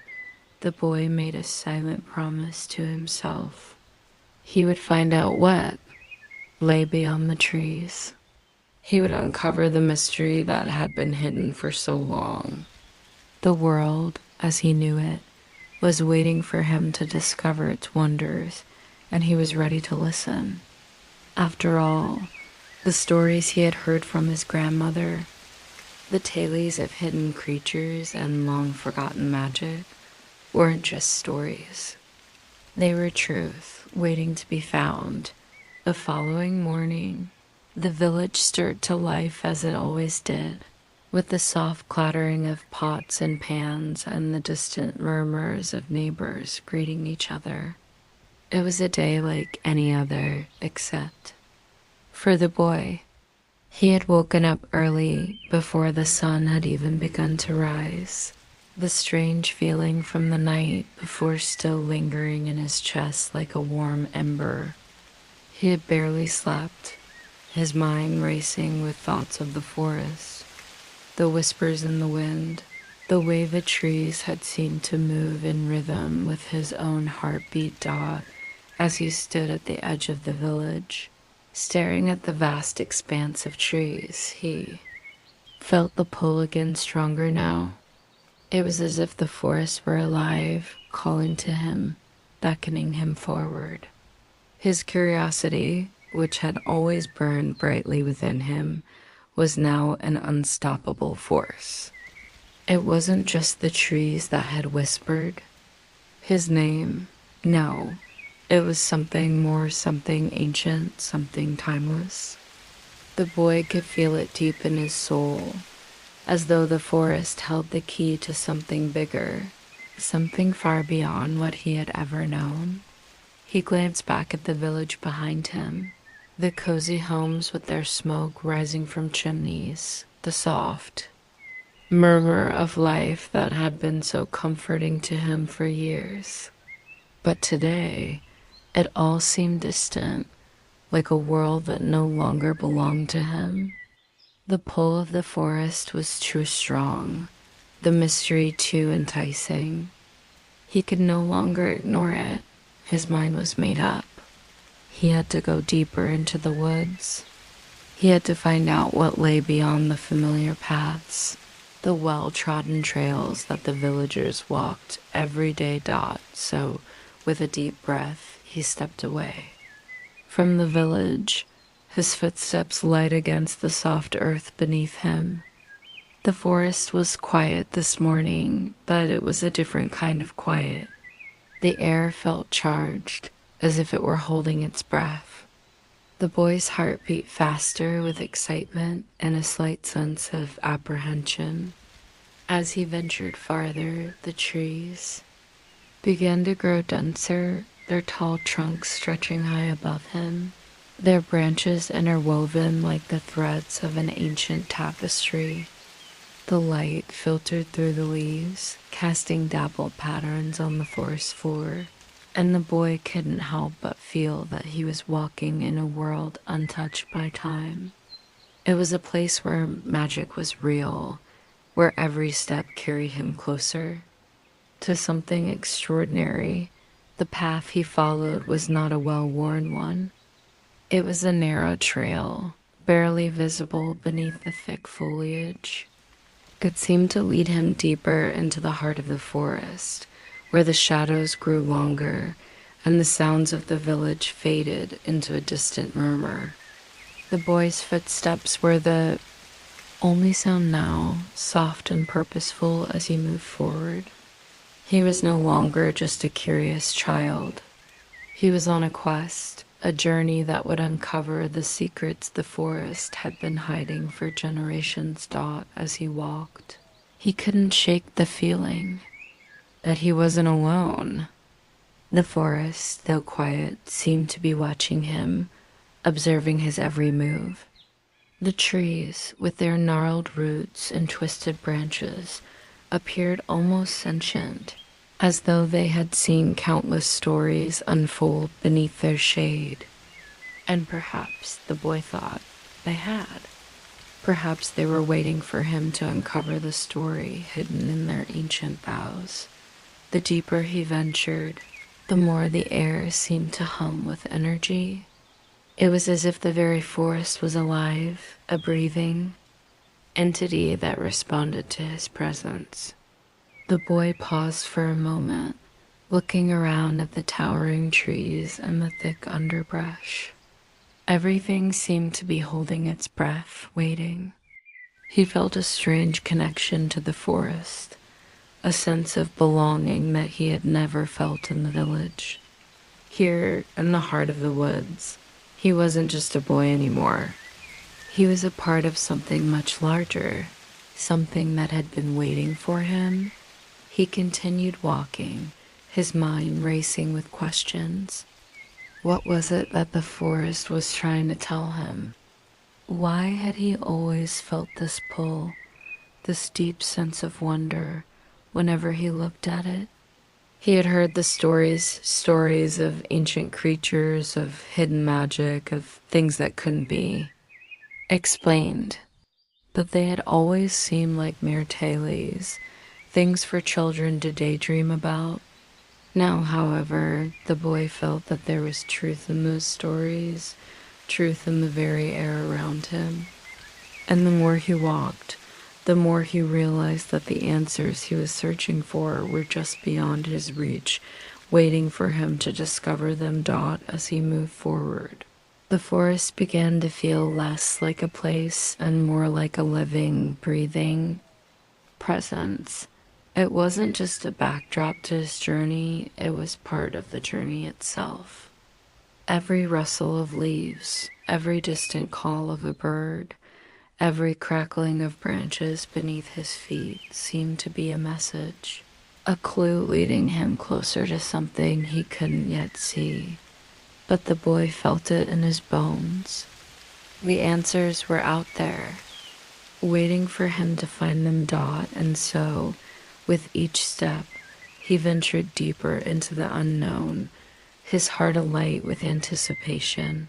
the boy made a silent promise to himself. He would find out what lay beyond the trees. He would uncover the mystery that had been hidden for so long. The world, as he knew it, was waiting for him to discover its wonders, and he was ready to listen. After all, the stories he had heard from his grandmother, the tales of hidden creatures and long-forgotten magic, weren't just stories. They were truth, waiting to be found. The following morning, the village stirred to life as it always did, with the soft clattering of pots and pans and the distant murmurs of neighbors greeting each other. It was a day like any other, except for the boy. He had woken up early, before the sun had even begun to rise. The strange feeling from the night before still lingering in his chest like a warm ember. He had barely slept, his mind racing with thoughts of the forest, the whispers in the wind, the way the trees had seemed to move in rhythm with his own heartbeat dot as he stood at the edge of the village, staring at the vast expanse of trees. He felt the pull again stronger now. It was as if the forest were alive, calling to him, beckoning him forward. His curiosity, which had always burned brightly within him, was now an unstoppable force. It wasn't just the trees that had whispered his name. No, it was something more, something ancient, something timeless. The boy could feel it deep in his soul, as though the forest held the key to something bigger, something far beyond what he had ever known. He glanced back at the village behind him, the cozy homes with their smoke rising from chimneys, the soft murmur of life that had been so comforting to him for years. But today, it all seemed distant, like a world that no longer belonged to him. The pull of the forest was too strong, the mystery too enticing. He could no longer ignore it. His mind was made up. He had to go deeper into the woods. He had to find out what lay beyond the familiar paths, the well-trodden trails that the villagers walked every day. So, with a deep breath, he stepped away. From the village, his footsteps light against the soft earth beneath him. The forest was quiet this morning, but it was a different kind of quiet. The air felt charged, as if it were holding its breath. The boy's heart beat faster with excitement and a slight sense of apprehension. As he ventured farther, the trees began to grow denser, their tall trunks stretching high above him, their branches interwoven like the threads of an ancient tapestry. The light filtered through the leaves, casting dappled patterns on the forest floor, and the boy couldn't help but feel that he was walking in a world untouched by time. It was a place where magic was real, where every step carried him closer to something extraordinary. The path he followed was not a well-worn one. It was a narrow trail, barely visible beneath the thick foliage. It seemed to lead him deeper into the heart of the forest, where the shadows grew longer and the sounds of the village faded into a distant murmur. The boy's footsteps were the only sound now, soft and purposeful as he moved forward. He was no longer just a curious child. He was on a quest, a journey that would uncover the secrets the forest had been hiding for generations. As he walked, he couldn't shake the feeling that he wasn't alone. The forest, though quiet, seemed to be watching him, observing his every move. The trees, with their gnarled roots and twisted branches, appeared almost sentient, as though they had seen countless stories unfold beneath their shade. And perhaps, the boy thought, they had. Perhaps they were waiting for him to uncover the story hidden in their ancient boughs. The deeper he ventured, the more the air seemed to hum with energy. It was as if the very forest was alive, a breathing entity that responded to his presence. The boy paused for a moment, looking around at the towering trees and the thick underbrush. Everything seemed to be holding its breath, waiting. He felt a strange connection to the forest, a sense of belonging that he had never felt in the village. Here, in the heart of the woods, he wasn't just a boy anymore. He was a part of something much larger, something that had been waiting for him. He continued walking, his mind racing with questions. What was it that the forest was trying to tell him? Why had he always felt this pull, this deep sense of wonder, whenever he looked at it? He had heard the stories of ancient creatures, of hidden magic, of things that couldn't be explained. But they had always seemed like mere tales, things for children to daydream about. Now, however, the boy felt that there was truth in those stories, truth in the very air around him. And the more he walked, the more he realized that the answers he was searching for were just beyond his reach, waiting for him to discover them. As he moved forward, the forest began to feel less like a place and more like a living, breathing presence. It wasn't just a backdrop to his journey, it was part of the journey itself. Every rustle of leaves, every distant call of a bird, every crackling of branches beneath his feet seemed to be a message. a clue leading him closer to something he couldn't yet see. But the boy felt it in his bones. The answers were out there, waiting for him to find them. And so, with each step, he ventured deeper into the unknown, his heart alight with anticipation.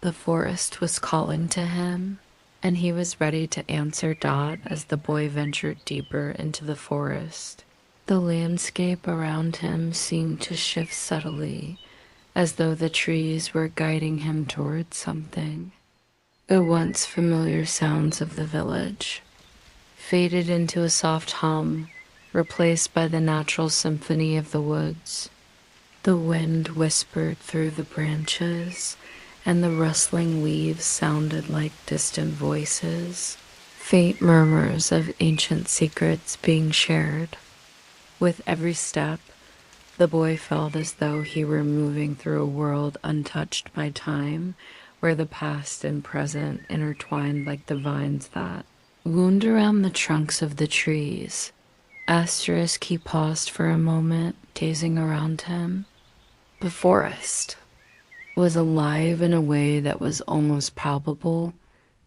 The forest was calling to him, and he was ready to answer Dot as the boy ventured deeper into the forest. The landscape around him seemed to shift subtly, as though the trees were guiding him towards something. The once familiar sounds of the village faded into a soft hum, replaced by the natural symphony of the woods. The wind whispered through the branches, and the rustling leaves sounded like distant voices, faint murmurs of ancient secrets being shared. With every step, the boy felt as though he were moving through a world untouched by time, where the past and present intertwined like the vines that wound around the trunks of the trees. Asterisk, he paused for a moment, gazing around him. The forest was alive in a way that was almost palpable,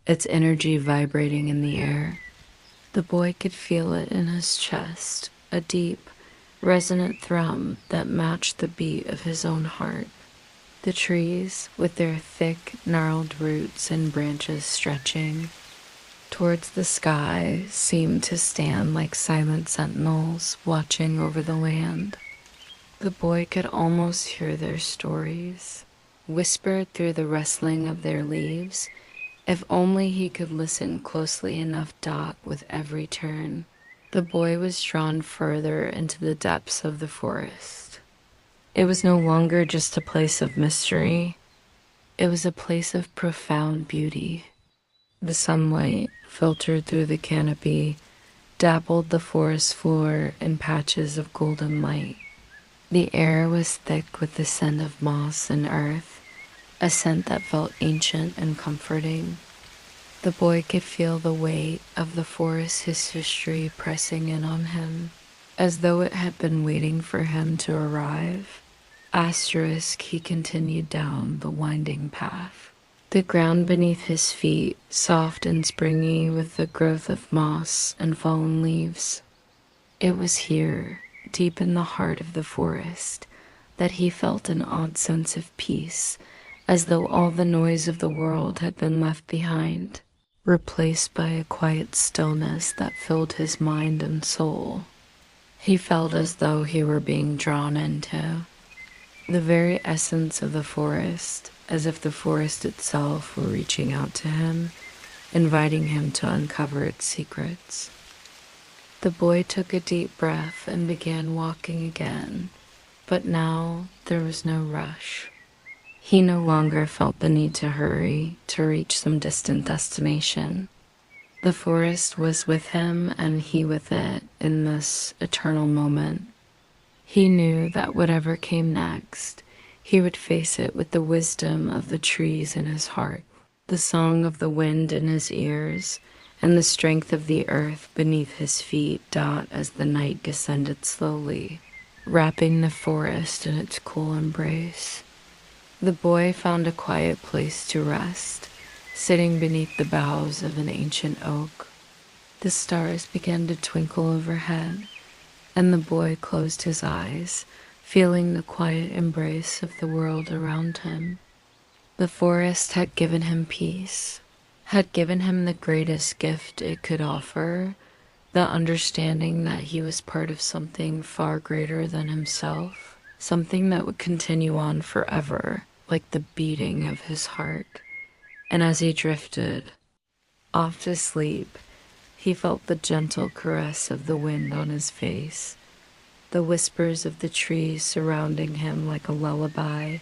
its energy vibrating in the air. The boy could feel it in his chest, a deep, resonant thrum that matched the beat of his own heart. The trees, with their thick, gnarled roots and branches stretching towards the sky, seemed to stand like silent sentinels watching over the land. The boy could almost hear their stories, whispered through the rustling of their leaves. If only he could listen closely enough. With every turn, the boy was drawn further into the depths of the forest. It was no longer just a place of mystery. It was a place of profound beauty. The sunlight filtered through the canopy, dappled the forest floor in patches of golden light. The air was thick with the scent of moss and earth, a scent that felt ancient and comforting. The boy could feel the weight of the forest, his history pressing in on him, as though it had been waiting for him to arrive. Asterisk, he continued down the winding path. The ground beneath his feet, soft and springy with the growth of moss and fallen leaves. It was here, deep in the heart of the forest, that he felt an odd sense of peace, as though all the noise of the world had been left behind, replaced by a quiet stillness that filled his mind and soul. He felt as though he were being drawn into the very essence of the forest, as if the forest itself were reaching out to him, inviting him to uncover its secrets. The boy took a deep breath and began walking again, but now there was no rush. He no longer felt the need to hurry to reach some distant destination. The forest was with him and he with it in this eternal moment. He knew that whatever came next, he would face it with the wisdom of the trees in his heart, the song of the wind in his ears, and the strength of the earth beneath his feet. As the night descended slowly, wrapping the forest in its cool embrace, the boy found a quiet place to rest, sitting beneath the boughs of an ancient oak. The stars began to twinkle overhead, and the boy closed his eyes, feeling the quiet embrace of the world around him. The forest had given him peace, had given him the greatest gift it could offer, the understanding that he was part of something far greater than himself, something that would continue on forever, like the beating of his heart. And as he drifted off to sleep, he felt the gentle caress of the wind on his face, the whispers of the trees surrounding him like a lullaby,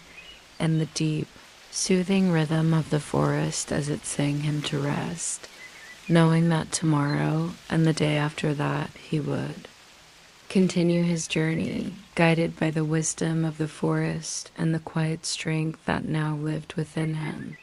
and the deep, soothing rhythm of the forest as it sang him to rest, knowing that tomorrow and the day after that he would continue his journey, guided by the wisdom of the forest and the quiet strength that now lived within him.